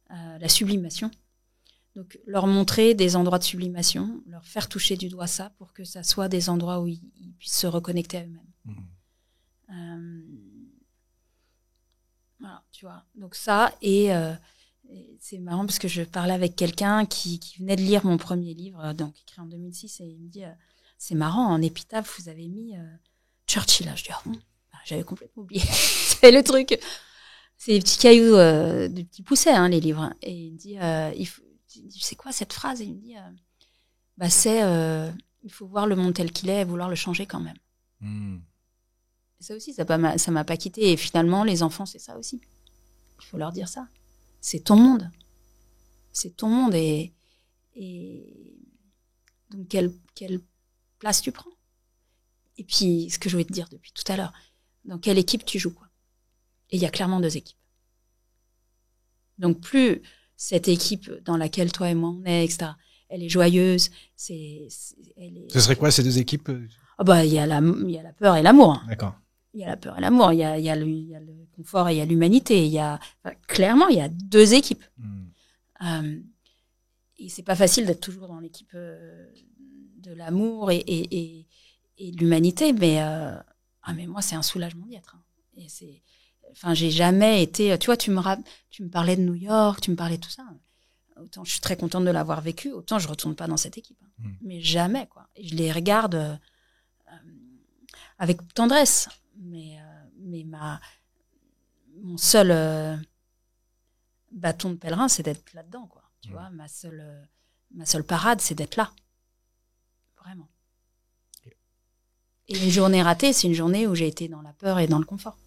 la sublimation. Donc, leur montrer des endroits de sublimation, leur faire toucher du doigt ça pour que ça soit des endroits où ils puissent se reconnecter à eux-mêmes. Voilà, tu vois. Donc ça, et c'est marrant parce que je parlais avec quelqu'un qui venait de lire mon premier livre, donc écrit en 2006, et il me dit, c'est marrant, en épitaphe, vous avez mis Churchill. Je dis, ah bon, j'avais complètement oublié. C'est le truc. C'est des petits cailloux, des petits poussets, hein, les livres. Et il me dit, c'est quoi cette phrase? Et il me dit, il faut voir le monde tel qu'il est et vouloir le changer quand même. Et ça aussi, ça m'a pas quitté. Et finalement, les enfants, c'est ça aussi. Il faut leur dire ça. C'est ton monde. C'est ton monde. Et donc, quelle place tu prends? Et puis, ce que je voulais te dire depuis tout à l'heure, dans quelle équipe tu joues, quoi. Et il y a clairement 2 équipes. Donc, plus cette équipe dans laquelle toi et moi on est, etc., elle est joyeuse, ce serait quoi ces 2 équipes? Il y a la peur et l'amour. D'accord. Il y a la peur et l'amour, il y a le confort et il y a l'humanité. Clairement, il y a 2 équipes. Et c'est pas facile d'être toujours dans l'équipe de l'amour et de l'humanité, mais moi, c'est un soulagement d'y être. Et j'ai jamais été. Tu vois, tu me parlais de New York, tu me parlais de tout ça. Autant je suis très contente de l'avoir vécu, autant je retourne pas dans cette équipe. Mais jamais, quoi. Et je les regarde avec tendresse. Mais mon seul bâton de pèlerin, c'est d'être là-dedans, quoi. Tu vois, ma seule parade, c'est d'être là. Vraiment. Et une journée ratée, c'est une journée où j'ai été dans la peur et dans le confort.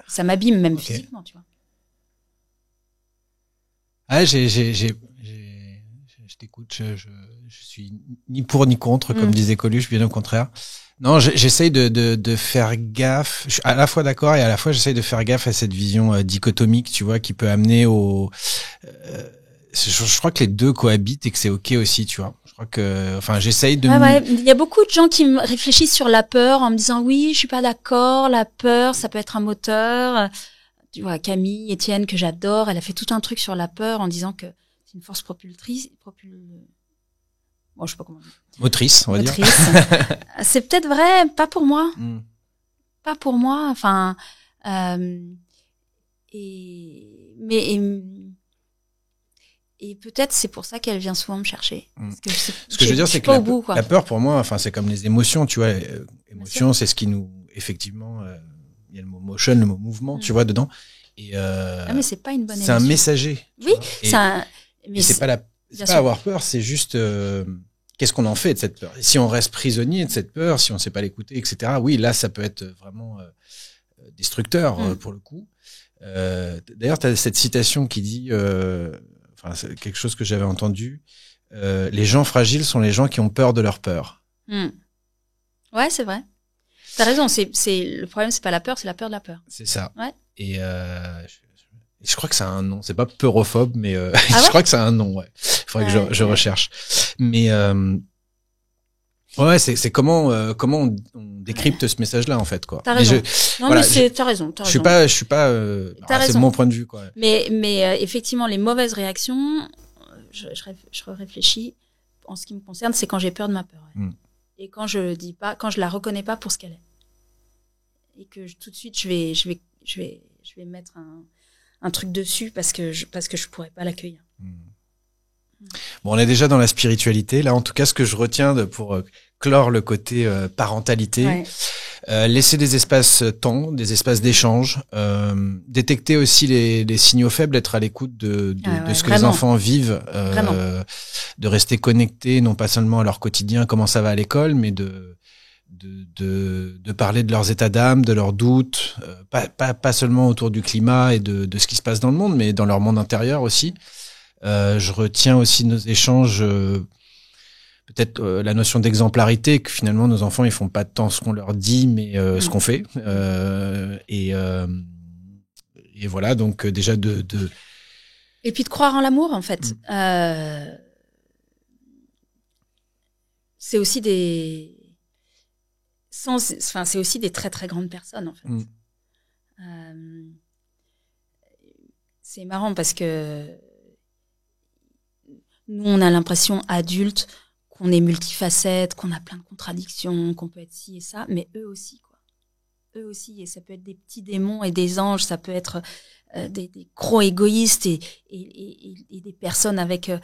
Ça m'abîme même physiquement, tu vois. Ah, je t'écoute, je suis ni pour ni contre, comme disait Coluche, bien au contraire. Non, j'essaye de faire gaffe. Je suis à la fois d'accord et à la fois j'essaye de faire gaffe à cette vision dichotomique, tu vois, qui peut amener au. Je crois que les deux cohabitent et que c'est ok aussi, tu vois. Je crois que, enfin, j'essaye de. Ouais, il y a beaucoup de gens qui réfléchissent sur la peur en me disant oui, je suis pas d'accord. La peur, ça peut être un moteur. Tu vois, Camille Etienne que j'adore, elle a fait tout un truc sur la peur en disant que c'est une force propultrice. Bon, je sais pas comment. Motrice, on va dire. C'est peut-être vrai, pas pour moi. Pas pour moi. Enfin, et peut-être c'est pour ça qu'elle vient souvent me chercher. Parce que ce que je veux dire, c'est que la peur, pour moi, enfin, c'est comme les émotions, tu vois. Émotion, c'est ce qui nous, effectivement, il y a le mot motion, le mot mouvement, tu vois, dedans. Et mais c'est pas une bonne émotion. C'est un messager. Oui, mais c'est pas avoir peur, c'est juste qu'est-ce qu'on en fait de cette peur. Et si on reste prisonnier de cette peur, si on sait pas l'écouter, etc. Oui, là, ça peut être vraiment destructeur pour le coup. D'ailleurs, tu as cette citation qui dit, c'est quelque chose que j'avais entendu. Les gens fragiles sont les gens qui ont peur de leur peur. Ouais, c'est vrai. T'as raison. Le problème, c'est pas la peur, c'est la peur de la peur. C'est ça. Ouais. Et je crois que ça a un nom. C'est pas peurophobe, mais je crois que ça a un nom. Ouais. Il faudrait que je recherche. Mais ouais, c'est comment on décrypte ce message-là en fait, quoi. T'as raison. T'as raison. Je suis pas. C'est mon point de vue, quoi. Mais effectivement, les mauvaises réactions, je réfléchis. En ce qui me concerne, c'est quand j'ai peur de ma peur. Ouais. Et quand je la reconnais pas pour ce qu'elle est. Et que tout de suite, je vais mettre un truc dessus parce que je pourrais pas l'accueillir. Bon, on est déjà dans la spiritualité. Là, en tout cas, ce que je retiens pour clore le côté parentalité, laisser des espaces temps, des espaces d'échange, détecter aussi les signaux faibles, être à l'écoute de ce que les enfants vivent, de rester connectés, non pas seulement à leur quotidien, comment ça va à l'école, mais de parler de leurs états d'âme, de leurs doutes, pas seulement autour du climat et de ce qui se passe dans le monde, mais dans leur monde intérieur aussi. Je retiens aussi nos échanges, peut-être la notion d'exemplarité, que finalement nos enfants ils font pas tant ce qu'on leur dit, mais ce qu'on fait. Et voilà, donc déjà et puis de croire en l'amour en fait. C'est aussi c'est aussi des très très grandes personnes en fait. C'est marrant parce que nous, on a l'impression, adultes, qu'on est multifacette, qu'on a plein de contradictions, qu'on peut être ci et ça, mais eux aussi, quoi. Eux aussi, et ça peut être des petits démons et des anges, ça peut être des gros égoïstes et des personnes avec le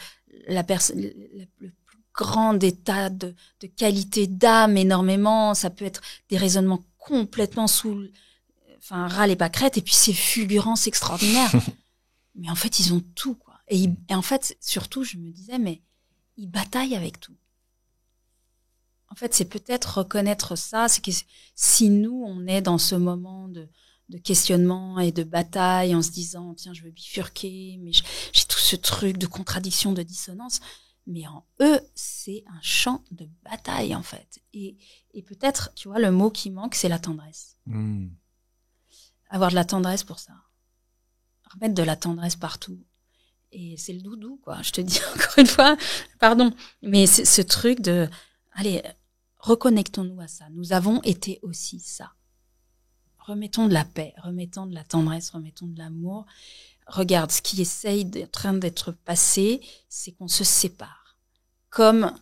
plus grand état de qualité d'âme énormément, ça peut être des raisonnements complètement râle et pâquerette, et puis c'est fulgurant, c'est extraordinaire. Mais en fait, ils ont tout, quoi. Et en fait, surtout, je me disais, mais ils bataillent avec tout. En fait, c'est peut-être reconnaître ça, c'est que si nous, on est dans ce moment de questionnement et de bataille, en se disant, tiens, je veux bifurquer, mais j'ai tout ce truc de contradiction, de dissonance, mais en eux, c'est un champ de bataille, en fait. Et peut-être, tu vois, le mot qui manque, c'est la tendresse. Avoir de la tendresse pour ça. Remettre de la tendresse partout. Et c'est le doudou, quoi. Je te dis encore une fois, pardon, mais c'est ce truc de, allez, reconnectons-nous à ça. Nous avons été aussi ça. Remettons de la paix, remettons de la tendresse, remettons de l'amour. Regarde, ce qui essaye d'être en train d'être passé, c'est qu'on se sépare. Comme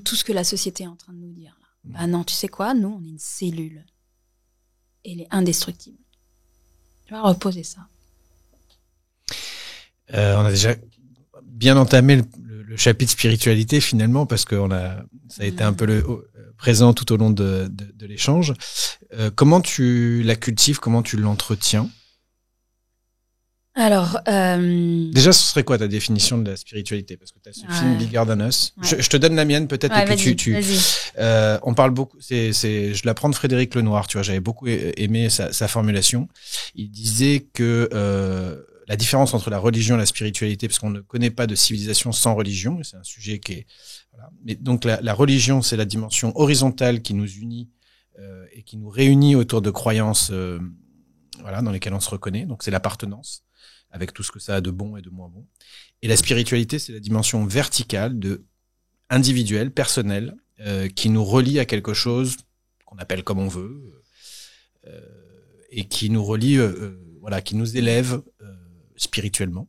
tout ce que la société est en train de nous dire, là. Bah non, tu sais quoi? Nous, on est une cellule. Elle est indestructible. Tu vas reposer ça. On a déjà bien entamé le chapitre spiritualité finalement parce que ça a été un peu présent tout au long de l'échange. Comment tu la cultives, comment tu l'entretiens? Alors, déjà, ce serait quoi ta définition de la spiritualité? Parce que tu as ce film Bigger Than Us. Ouais. Je te donne la mienne peut-être. Ouais, et puis on parle beaucoup. Je l'apprends de Frédéric Lenoir. Tu vois, j'avais beaucoup aimé sa formulation. Il disait que la différence entre la religion et la spiritualité, parce qu'on ne connaît pas de civilisation sans religion, c'est un sujet qui est. Voilà. Mais donc la religion, c'est la dimension horizontale qui nous unit et qui nous réunit autour de croyances, voilà, dans lesquelles on se reconnaît. Donc c'est l'appartenance, avec tout ce que ça a de bon et de moins bon. Et la spiritualité, c'est la dimension verticale, individuelle, personnelle, qui nous relie à quelque chose qu'on appelle comme on veut, et qui nous relie, voilà, qui nous élève spirituellement.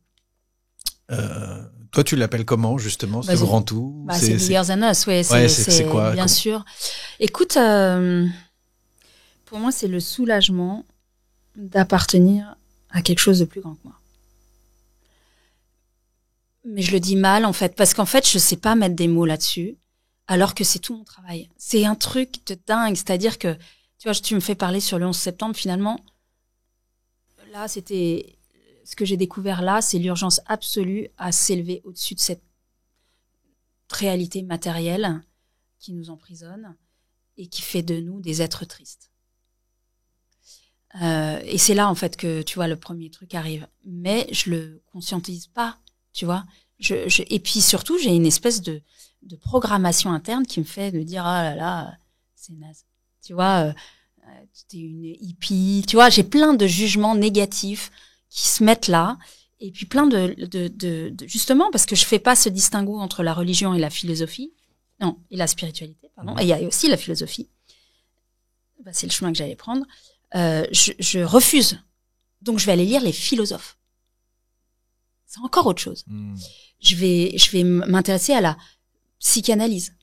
Toi, tu l'appelles comment, justement, ce grand tout? C'est Bigger Than Us, oui. C'est quoi, bien sûr. Écoute, pour moi, c'est le soulagement d'appartenir à quelque chose de plus grand que moi. Mais je le dis mal, en fait, parce qu'en fait, je sais pas mettre des mots là-dessus, alors que c'est tout mon travail. C'est un truc de dingue, c'est-à-dire que, tu vois, tu me fais parler sur le 11 septembre, finalement, là, c'était, ce que j'ai découvert là, c'est l'urgence absolue à s'élever au-dessus de cette réalité matérielle qui nous emprisonne et qui fait de nous des êtres tristes. Et c'est là, en fait, que, tu vois, le premier truc arrive. Mais je le conscientise pas. Tu vois, et puis surtout, j'ai une espèce de programmation interne qui me fait me dire ah là là, c'est naze. Tu vois, t'es une hippie. Tu vois, j'ai plein de jugements négatifs qui se mettent là, et puis plein de justement parce que je fais pas ce distinguo entre la religion et la philosophie, non, et la spiritualité, pardon. Et il y a aussi la philosophie. Bah, c'est le chemin que j'allais prendre. Je refuse. Donc je vais aller lire les philosophes. C'est encore autre chose. Je vais m'intéresser à la psychanalyse.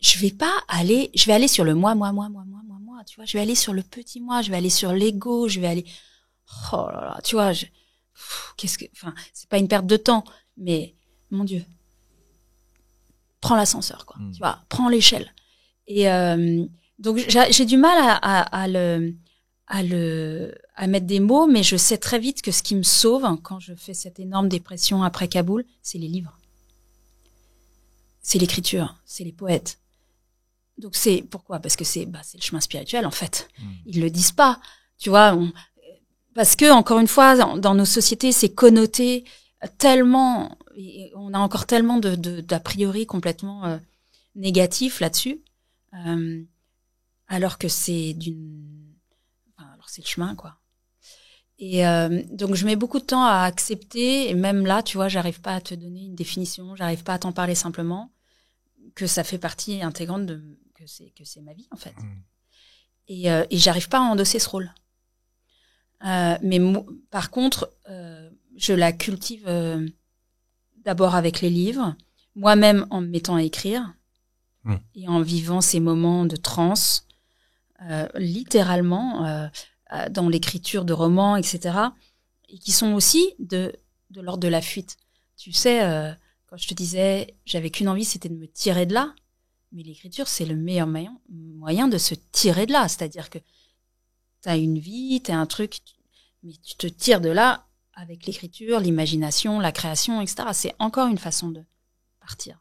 Je vais aller sur le moi, tu vois, je vais aller sur le petit moi, je vais aller sur l'ego, je vais aller, oh là là, tu vois, c'est pas une perte de temps, mais, mon Dieu, prends l'ascenseur, quoi, tu vois, prends l'échelle. Et, donc, j'ai du mal à mettre des mots, mais je sais très vite que ce qui me sauve quand je fais cette énorme dépression après Kaboul, c'est les livres. C'est l'écriture, c'est les poètes. Donc pourquoi? Parce que c'est le chemin spirituel, en fait. Ils le disent pas. Tu vois, parce que, encore une fois, dans nos sociétés, c'est connoté tellement, et on a encore tellement d'a priori complètement négatifs là-dessus, alors que c'est c'est le chemin, quoi. Et donc je mets beaucoup de temps à accepter, et même là, tu vois, j'arrive pas à te donner une définition, j'arrive pas à t'en parler simplement, que ça fait partie intégrante que c'est ma vie, en fait. Et j'arrive pas à endosser ce rôle. Mais par contre, je la cultive d'abord avec les livres, moi-même en me mettant à écrire et en vivant ces moments de transe, littéralement. Dans l'écriture de romans, etc., et qui sont aussi de l'ordre de la fuite. Tu sais, quand je te disais, j'avais qu'une envie, c'était de me tirer de là, mais l'écriture, c'est le meilleur moyen de se tirer de là. C'est-à-dire que t'as une vie, t'as un truc, mais tu te tires de là avec l'écriture, l'imagination, la création, etc. C'est encore une façon de partir.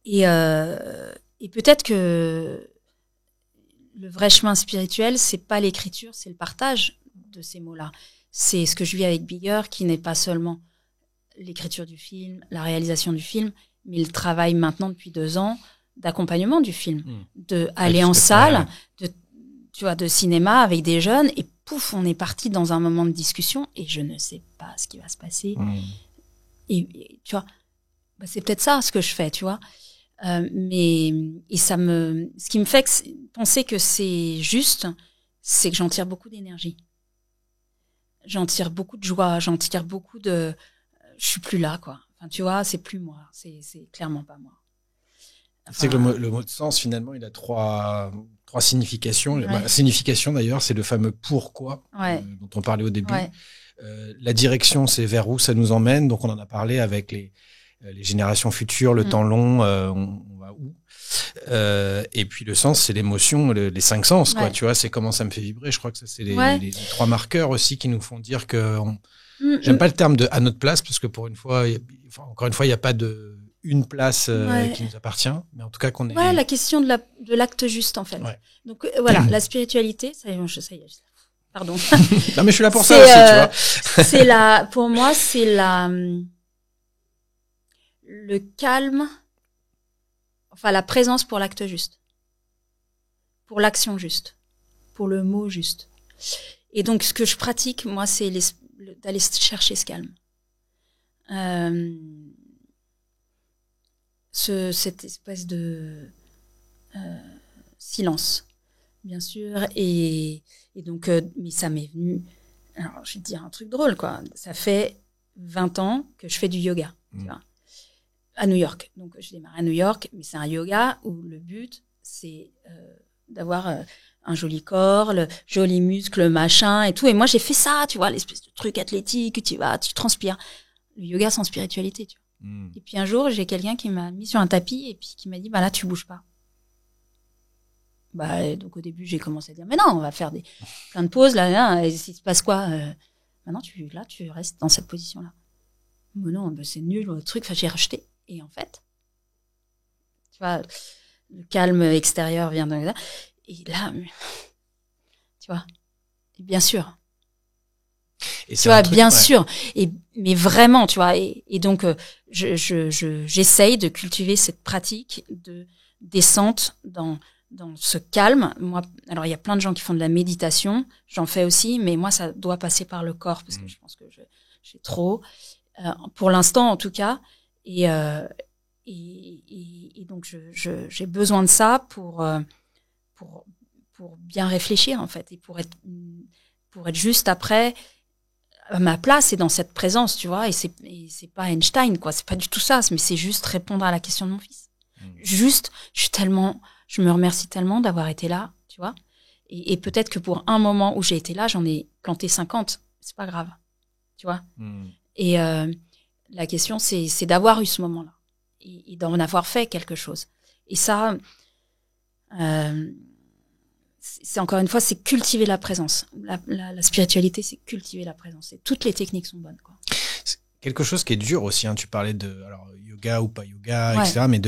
Et peut-être que le vrai chemin spirituel, c'est pas l'écriture, c'est le partage de ces mots-là. C'est ce que je vis avec Bigger, qui n'est pas seulement l'écriture du film, la réalisation du film, mais le travail maintenant depuis 2 ans d'accompagnement du film, de aller en salle, de cinéma avec des jeunes, et pouf, on est parti dans un moment de discussion, et je ne sais pas ce qui va se passer. Et tu vois, c'est peut-être ça ce que je fais, tu vois. Ce qui me fait penser que c'est juste, c'est que j'en tire beaucoup d'énergie. J'en tire beaucoup de joie, j'en tire beaucoup je suis plus là, quoi. Enfin, tu vois, c'est plus moi. C'est clairement pas moi. Enfin, c'est que le mot de sens, finalement, il a trois significations. Ouais. La signification, d'ailleurs, c'est le fameux pourquoi dont on parlait au début. Ouais. La direction, c'est vers où ça nous emmène. Donc, on en a parlé avec les générations futures, le temps long, on va où. Et puis le sens, c'est l'émotion, les 5 sens, quoi. Ouais. Tu vois, c'est comment ça me fait vibrer. Je crois que ça, c'est Ouais. les 3 marqueurs aussi qui nous font dire que j'aime pas le terme de à notre place, parce que pour une fois, encore une fois, il n'y a pas une place Ouais. qui nous appartient, mais en tout cas qu'on est. Ouais, la question de l'acte juste, en fait. Ouais. Donc voilà, la spiritualité, ça y est, pardon. Non, mais je suis là pour C'est, ça aussi, tu vois. C'est pour moi, c'est le calme, enfin la présence pour l'acte juste, pour l'action juste, pour le mot juste. Et donc ce que je pratique, moi, c'est d'aller chercher ce calme. Cette espèce de silence, bien sûr, et donc mais ça m'est venu. Alors je vais te dire un truc drôle, quoi. Ça fait 20 ans que je fais du yoga, tu vois, à New York. Donc je démarre à New York, mais c'est un yoga où le but c'est d'avoir un joli corps, le joli muscle, machin et tout. Et moi j'ai fait ça, tu vois, l'espèce de truc athlétique, tu transpires. Le yoga sans spiritualité, tu vois. Et puis un jour, j'ai quelqu'un qui m'a mis sur un tapis et puis qui m'a dit, bah là, tu bouges pas. Bah, donc au début, j'ai commencé à dire, mais non, on va faire plein de pauses, là, et il se passe quoi? Maintenant, tu restes dans cette position-là. Mais non, bah, c'est nul, le truc, enfin, j'ai rejeté. Et en fait, tu vois, le calme extérieur vient de là. Et là, tu vois, et bien sûr. Et tu vois, bien sûr. Mais vraiment, tu vois. Et donc, j'essaye de cultiver cette pratique de descente dans ce calme. Moi, alors il y a plein de gens qui font de la méditation. J'en fais aussi, mais moi, ça doit passer par le corps parce que je pense que j'ai trop. Pour l'instant, en tout cas. Et donc, j'ai besoin de ça pour bien réfléchir, en fait, et pour être juste après. Ma place est dans cette présence, tu vois, et c'est pas Einstein, quoi, c'est pas du tout ça, mais c'est juste répondre à la question de mon fils. Juste, je me remercie tellement d'avoir été là, tu vois, et peut-être que pour un moment où j'ai été là, j'en ai planté 50, c'est pas grave, tu vois. Et la question, c'est d'avoir eu ce moment-là, et d'en avoir fait quelque chose. Et ça, c'est encore une fois, c'est cultiver la présence. La spiritualité, c'est cultiver la présence. Et toutes les techniques sont bonnes, quoi. C'est quelque chose qui est dur aussi, hein. Tu parlais alors yoga ou pas yoga, etc. Mais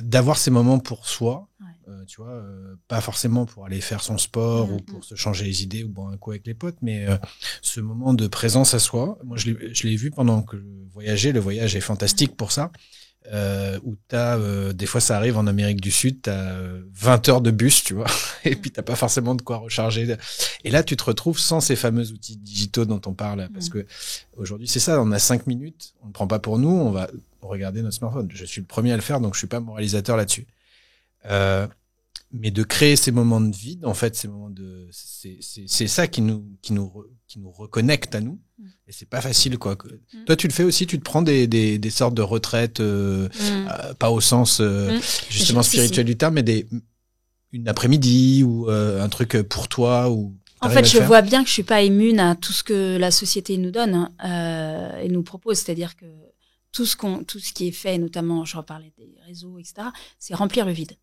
d'avoir ces moments pour soi, tu vois, pas forcément pour aller faire son sport ou pour se changer les idées ou boire un coup avec les potes, mais ce moment de présence à soi. Moi, je l'ai vu pendant que je voyageais. Le voyage est fantastique pour ça. Où des fois ça arrive en Amérique du Sud, t'as 20 heures de bus, tu vois, et puis t'as pas forcément de quoi recharger. Et là, tu te retrouves sans ces fameux outils digitaux dont on parle, parce que aujourd'hui, c'est ça, on a 5 minutes, on ne prend pas pour nous, on va regarder notre smartphone. Je suis le premier à le faire, donc je suis pas moralisateur là-dessus. Mais de créer ces moments de vide, en fait, ces moments c'est ça qui nous reconnecte à nous. Et c'est pas facile, quoi. Toi, tu le fais aussi, tu te prends des sortes de retraites, pas au sens, justement, spirituel du terme, mais une après-midi ou un truc pour toi ou. En fait, je vois bien que je suis pas immune à tout ce que la société nous donne, et nous propose. C'est-à-dire que tout ce qui est fait, notamment, je reparlais des réseaux, etc., c'est remplir le vide.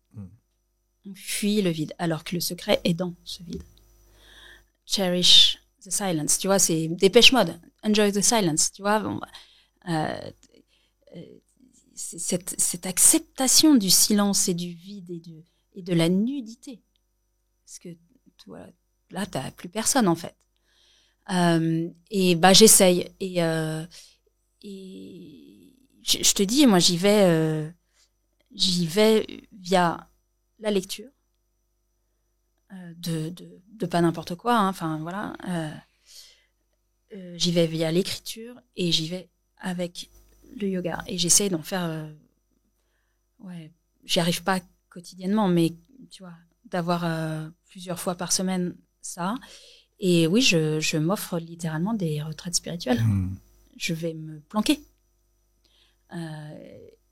On fuit le vide, alors que le secret est dans ce vide. Cherish the silence, tu vois, c'est Dépêche Mode. Enjoy the silence, tu vois. Bon, cette acceptation du silence et du vide et de la nudité. Parce que, voilà, là, t'as plus personne, en fait. Et bah, j'essaye. Et je te dis, moi, j'y vais via la lecture de pas n'importe quoi, hein, enfin voilà, j'y vais via l'écriture et j'y vais avec le yoga et j'essaie d'en faire j'y arrive pas quotidiennement, mais tu vois, d'avoir plusieurs fois par semaine ça. Et oui, je m'offre littéralement des retraites spirituelles. Je vais me planquer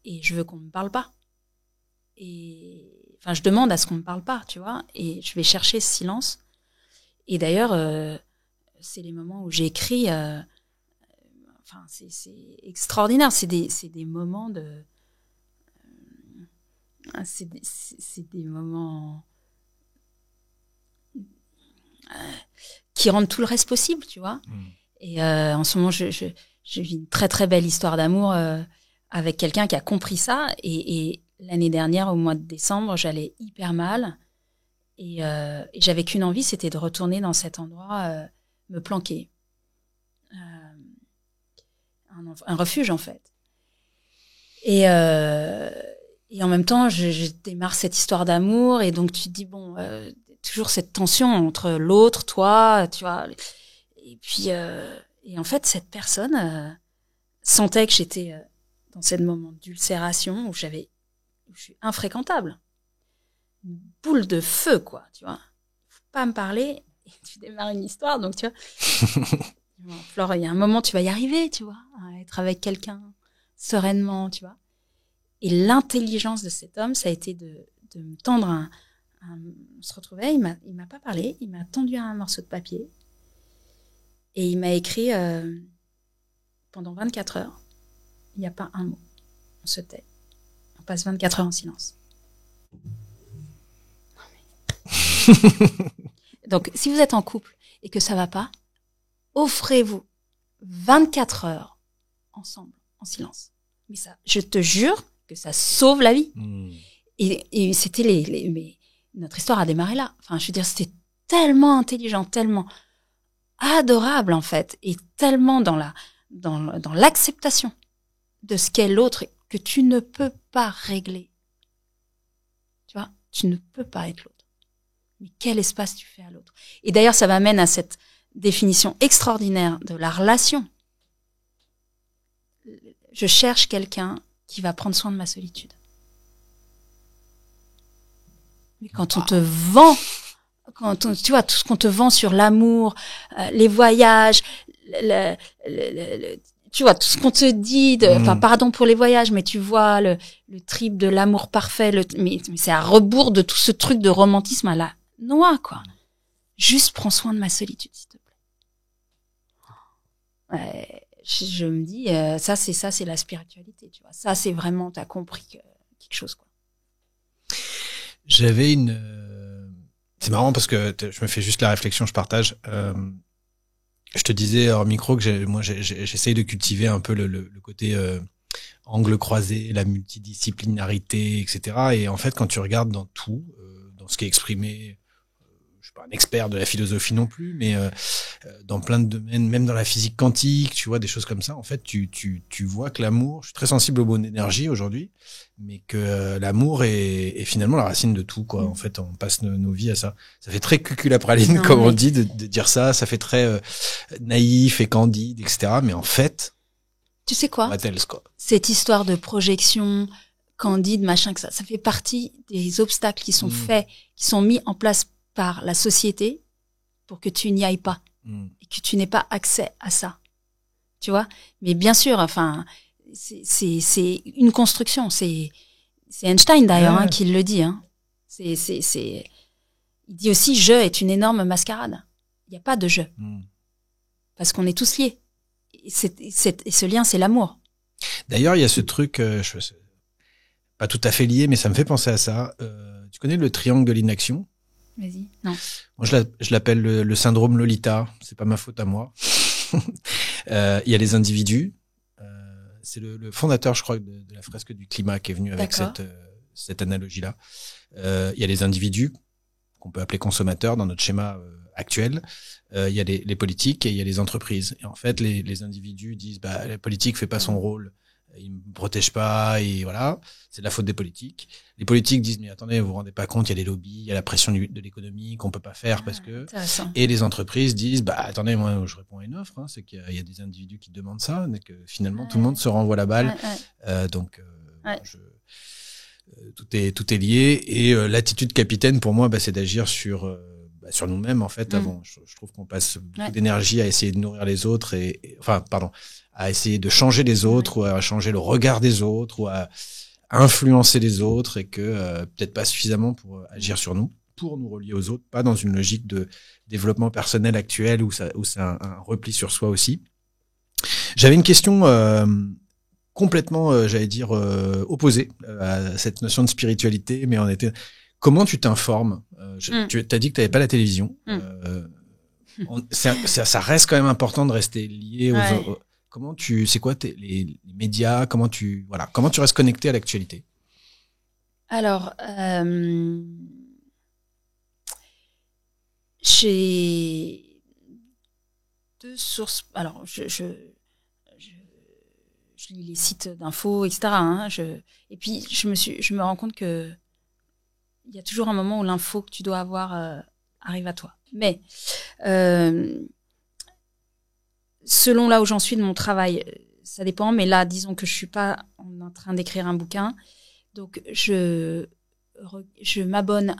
et je veux qu'on me parle pas. Et enfin, je demande à ce qu'on me parle pas, tu vois, et je vais chercher ce silence. Et d'ailleurs, c'est les moments où j'écris. Enfin, c'est extraordinaire. C'est des moments C'est des moments qui rendent tout le reste possible, tu vois. Et en ce moment, je vis une très très belle histoire d'amour avec quelqu'un qui a compris ça. Et l'année dernière, au mois de décembre, j'allais hyper mal. Et j'avais qu'une envie, c'était de retourner dans cet endroit, me planquer. Un refuge, en fait. Et en même temps, je démarre cette histoire d'amour. Et donc, tu te dis, bon, toujours cette tension entre l'autre, toi, tu vois. Et puis, et en fait, cette personne sentait que j'étais dans ce moment d'ulcération où je suis infréquentable. Une boule de feu, quoi, tu vois. Faut pas me parler et tu démarres une histoire, donc tu vois. Bon, Flore, il y a un moment, tu vas y arriver, tu vois, à être avec quelqu'un sereinement, tu vois. Et l'intelligence de cet homme, ça a été de me tendre on se retrouvait, il m'a pas parlé, il m'a tendu un morceau de papier et il m'a écrit pendant 24 heures, il n'y a pas un mot, on se tait, on passe 24 heures en silence. Donc, si vous êtes en couple et que ça va pas, offrez-vous 24 heures ensemble, en silence. Mais ça, je te jure que ça sauve la vie. Et c'était notre histoire a démarré là. Enfin, je veux dire, c'était tellement intelligent, tellement adorable, en fait, et tellement dans l'acceptation de ce qu'est l'autre que tu ne peux pas régler. Tu vois, tu ne peux pas être l'autre. Mais quel espace tu fais à l'autre. Et d'ailleurs, ça m'amène à cette définition extraordinaire de la relation. Je cherche quelqu'un qui va prendre soin de ma solitude. Mais quand on te vend, tu vois, tout ce qu'on te vend sur l'amour, les voyages, tu vois, tout ce qu'on te dit, enfin, pardon pour les voyages, mais tu vois, le trip de l'amour parfait, mais c'est à rebours de tout ce truc de romantisme à la noix, quoi. Juste prends soin de ma solitude, s'il te plaît. Je me dis, ça, c'est la spiritualité, tu vois. Ça, c'est vraiment, t'as compris quelque chose, quoi. J'avais c'est marrant parce que je me fais juste la réflexion, je partage. Je te disais hors micro que j'essaye de cultiver un peu le côté angle croisé, la multidisciplinarité, etc. Et en fait, quand tu regardes dans tout, dans ce qui est exprimé, je suis pas un expert de la philosophie non plus, mais dans plein de domaines, même dans la physique quantique, tu vois, des choses comme ça. En fait, tu vois que l'amour, je suis très sensible aux bonnes énergies aujourd'hui, mais que l'amour est finalement la racine de tout, quoi. En fait, on passe nos vies à ça. Ça fait très cuculapraline, comme on dit, de dire ça. Ça fait très naïf et candide, etc. Mais en fait, tu sais quoi, quoi. Cette histoire de projection candide, machin, que ça fait partie des obstacles qui sont faits, qui sont mis en place par la société pour que tu n'y ailles pas et que tu n'aies pas accès à ça, tu vois. Mais bien sûr, enfin, c'est une construction. C'est Einstein d'ailleurs qui le dit. Il dit aussi jeu est une énorme mascarade. Il n'y a pas de jeu parce qu'on est tous liés. Et ce lien, c'est l'amour. D'ailleurs, il y a ce truc, pas tout à fait lié, mais ça me fait penser à ça. Tu connais le triangle de l'inaction? Vas-y. Non. Moi, je l'appelle le syndrome Lolita. C'est pas ma faute à moi. Il y a les individus. C'est le fondateur, je crois, de la fresque du climat qui est venu avec cette analogie-là. Il y a les individus qu'on peut appeler consommateurs dans notre schéma actuel. Il y a les politiques et il y a les entreprises. Et en fait, les individus disent, la politique fait pas son rôle. Ils me protègent pas et voilà, c'est de la faute des politiques. Les politiques disent mais attendez, vous vous rendez pas compte, il y a les lobbies, il y a la pression de l'économie qu'on peut pas faire parce que. Et les entreprises disent attendez, moi je réponds à une offre, c'est qu'il y a des individus qui demandent ça, mais que finalement tout le monde se renvoie la balle. Tout est lié et l'attitude capitaine pour moi, c'est d'agir sur nous-mêmes en fait. Avant, je trouve qu'on passe beaucoup d'énergie à essayer de nourrir les autres à essayer de changer les autres ou à changer le regard des autres ou à influencer les autres et que peut-être pas suffisamment pour agir sur nous, pour nous relier aux autres, pas dans une logique de développement personnel actuel où c'est un repli sur soi aussi. J'avais une question complètement, j'allais dire, opposé à cette notion de spiritualité, mais comment tu t'informes? Tu t'as dit que tu n'avais pas la télévision. Ça reste quand même important de rester lié aux comment c'est quoi les médias? Comment tu restes connecté à l'actualité? Alors, j'ai 2 sources. Alors, je lis les sites d'infos, etc. Et puis, je me rends compte que il y a toujours un moment où l'info que tu dois avoir arrive à toi. Mais selon là où j'en suis de mon travail, ça dépend. Mais là, disons que je suis pas en train d'écrire un bouquin, donc je suis abonnée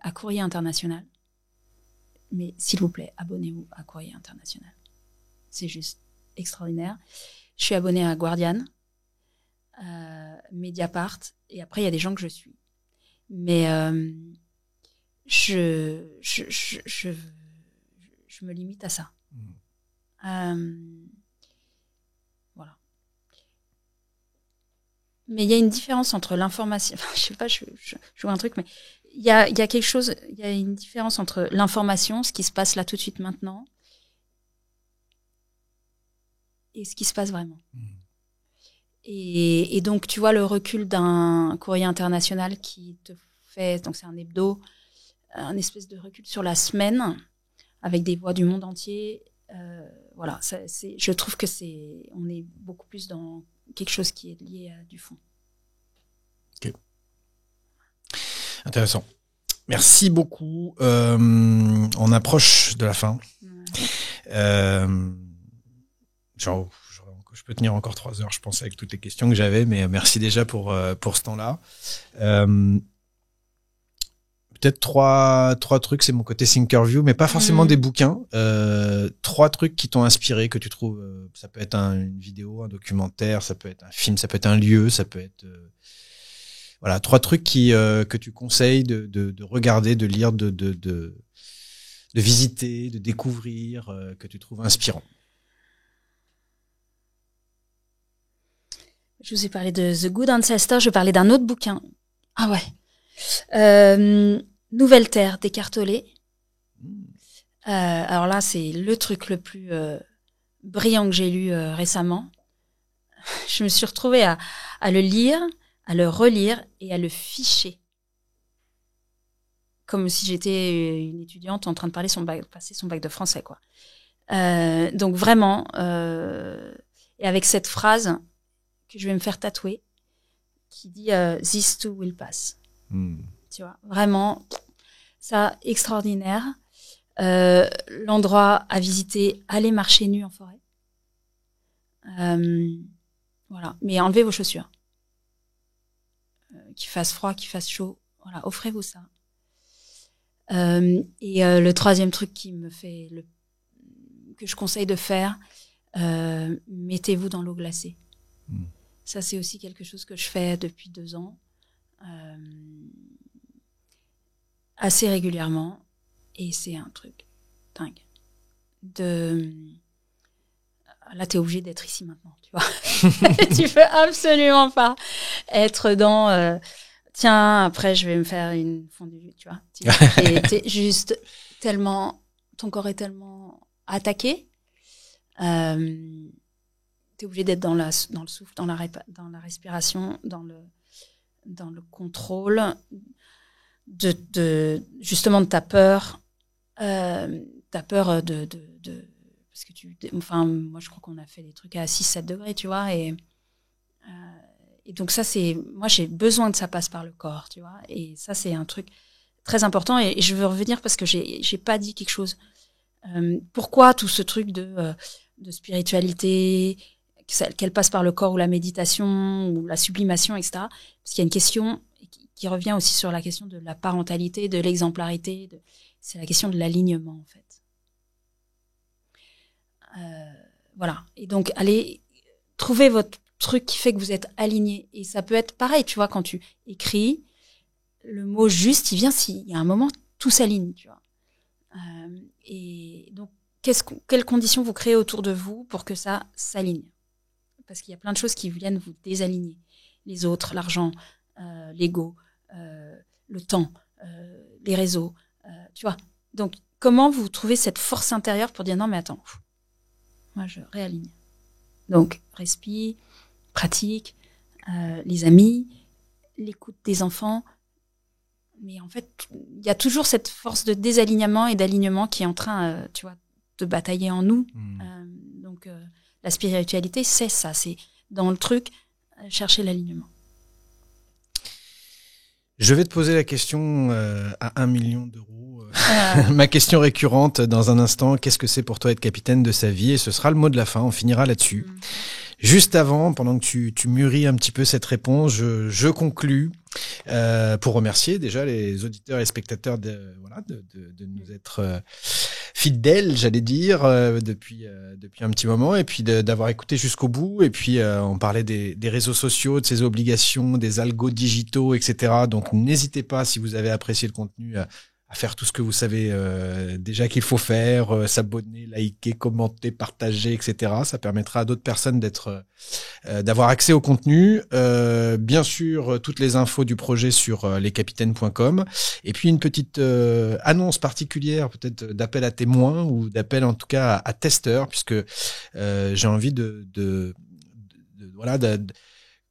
à Courrier International. Mais s'il vous plaît, abonnez-vous à Courrier International. C'est juste extraordinaire. Je suis abonnée à Guardian, Mediapart, et après il y a des gens que je suis. Mais je me limite à ça. Voilà. Mais il y a une différence entre l'information. Enfin, je sais pas, je vois un truc, mais il y a quelque chose. Il y a une différence entre l'information, ce qui se passe là tout de suite maintenant, et ce qui se passe vraiment. Et donc, tu vois le recul d'un Courrier International qui te fait, donc c'est un hebdo, un espèce de recul sur la semaine avec des voix du monde entier. Voilà, je trouve que on est beaucoup plus dans quelque chose qui est lié à du fond. Ok. Intéressant. Merci beaucoup. On approche de la fin. Je peux tenir encore 3 heures, je pense, avec toutes les questions que j'avais, mais merci déjà pour ce temps-là. Peut-être trois trucs, c'est mon côté Thinkerview, mais pas forcément des bouquins. 3 trucs qui t'ont inspiré, que tu trouves, ça peut être une vidéo, un documentaire, ça peut être un film, ça peut être un lieu, ça peut être 3 trucs que tu conseilles de regarder, de lire, de visiter, de découvrir, que tu trouves inspirant. Je vous ai parlé de The Good Ancestor, je vais parler d'un autre bouquin. Ah ouais. Nouvelle Terre d'Eckhart Tolle. Alors là, c'est le truc le plus brillant que j'ai lu récemment. Je me suis retrouvée à le lire, à le relire et à le ficher. Comme si j'étais une étudiante en train de passer son bac de français, quoi. Donc vraiment, et avec cette phrase que je vais me faire tatouer, qui dit This too will pass. Tu vois, vraiment, ça, extraordinaire. L'endroit à visiter, allez marcher nu en forêt. Voilà, mais enlevez vos chaussures. Qu'il fasse froid, qu'il fasse chaud, voilà, offrez-vous ça. Et le troisième truc que je conseille de faire, mettez-vous dans l'eau glacée. Ça, c'est aussi quelque chose que je fais depuis 2 ans, assez régulièrement, et c'est un truc dingue. Là, t'es obligé d'être ici maintenant, tu vois. Tu peux absolument pas être dans tiens, après je vais me faire une fondue, tu vois. Et t'es juste tellement, ton corps est tellement attaqué. T'es obligé d'être dans le souffle, dans la respiration, dans le contrôle justement de ta peur. Ta peur de parce que moi je crois qu'on a fait des trucs à 6-7 degrés, tu vois, et donc ça moi j'ai besoin que ça passe par le corps, tu vois, et ça c'est un truc très important, et je veux revenir parce que j'ai pas dit quelque chose. Pourquoi tout ce truc de spiritualité, qu'elle passe par le corps, ou la méditation ou la sublimation, etc. Parce qu'il y a une question qui revient aussi sur la question de la parentalité, de l'exemplarité, c'est la question de l'alignement en fait. Voilà. Et donc, allez trouver votre truc qui fait que vous êtes aligné. Et ça peut être pareil, tu vois, quand tu écris, le mot juste, il vient s'il y a un moment, tout s'aligne, tu vois. Et donc, quelles conditions vous créez autour de vous pour que ça s'aligne? parce qu'il y a plein de choses qui viennent vous désaligner. Les autres, l'argent, l'ego, le temps, les réseaux, tu vois. Donc, comment vous trouvez cette force intérieure pour dire non, mais attends, moi, je réaligne. Donc, respire, pratique, les amis, l'écoute des enfants. Mais en fait, il y a toujours cette force de désalignement et d'alignement qui est en train, tu vois, de batailler en nous. Donc, la spiritualité, c'est ça. C'est dans le truc, chercher l'alignement. Je vais te poser la question à 1 million d'euros. Ma question récurrente dans un instant, qu'est-ce que c'est pour toi être capitaine de sa vie? Et ce sera le mot de la fin, on finira là-dessus. Juste avant, pendant que tu mûris un petit peu cette réponse, je conclus pour remercier déjà les auditeurs et spectateurs de nous être fidèles, j'allais dire, depuis un petit moment, et puis d'avoir écouté jusqu'au bout. Et puis on parlait des réseaux sociaux, de ses obligations, des algos digitaux, etc. Donc n'hésitez pas, si vous avez apprécié le contenu, à faire tout ce que vous savez déjà qu'il faut faire, s'abonner, liker, commenter, partager, etc. Ça permettra à d'autres personnes d'avoir accès au contenu. Bien sûr, toutes les infos du projet sur lescapitaines.com. Et puis une petite annonce particulière, peut-être d'appel à témoins ou d'appel en tout cas à testeurs, puisque j'ai envie de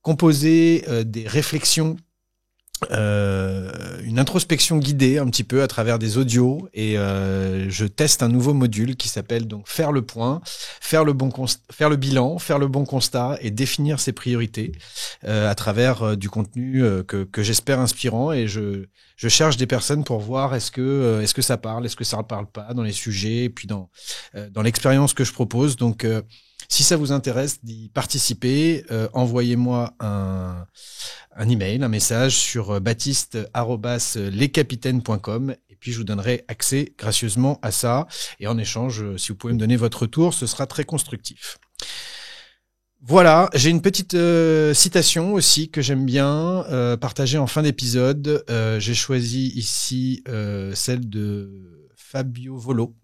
composer des réflexions, une introspection guidée un petit peu à travers des audios, et je teste un nouveau module qui s'appelle donc faire le point, faire le bilan, faire le bon constat et définir ses priorités à travers du contenu que j'espère inspirant. Et je cherche des personnes pour voir est-ce que ça parle, est-ce que ça ne parle pas dans les sujets, et puis dans l'expérience que je propose. Donc si ça vous intéresse d'y participer, envoyez-moi un email, un message sur baptiste@lescapitaines.com, et puis je vous donnerai accès gracieusement à ça. Et en échange, si vous pouvez me donner votre retour, ce sera très constructif. Voilà, j'ai une petite citation aussi que j'aime bien partager en fin d'épisode. J'ai choisi ici celle de Fabio Volo,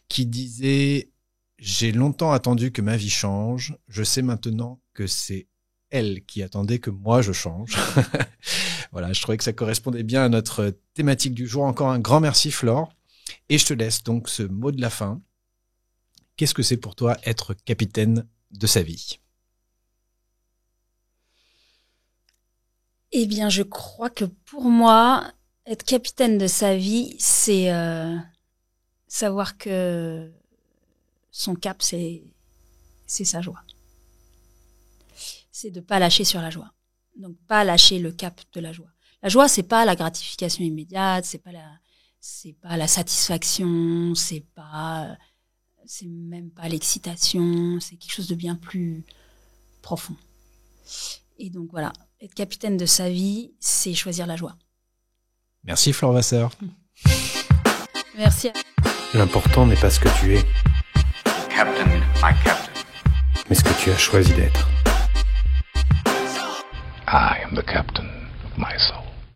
qui disait: j'ai longtemps attendu que ma vie change. Je sais maintenant que c'est elle qui attendait que moi je change. Voilà, je trouvais que ça correspondait bien à notre thématique du jour. Encore un grand merci, Flore. Et je te laisse donc ce mot de la fin. Qu'est-ce que c'est pour toi être capitaine de sa vie? Eh bien, je crois que pour moi, être capitaine de sa vie, c'est savoir que son cap, c'est sa joie. C'est de pas lâcher sur la joie. Donc, pas lâcher le cap de la joie. La joie, c'est pas la gratification immédiate, c'est pas la satisfaction, c'est même pas l'excitation, c'est quelque chose de bien plus profond. Et donc, voilà. Être capitaine de sa vie, c'est choisir la joie. Merci, Flore Vasseur. Merci. L'important n'est pas ce que tu es, Captain, my captain. mais ce que tu as choisi d'être. I am the captain of my soul.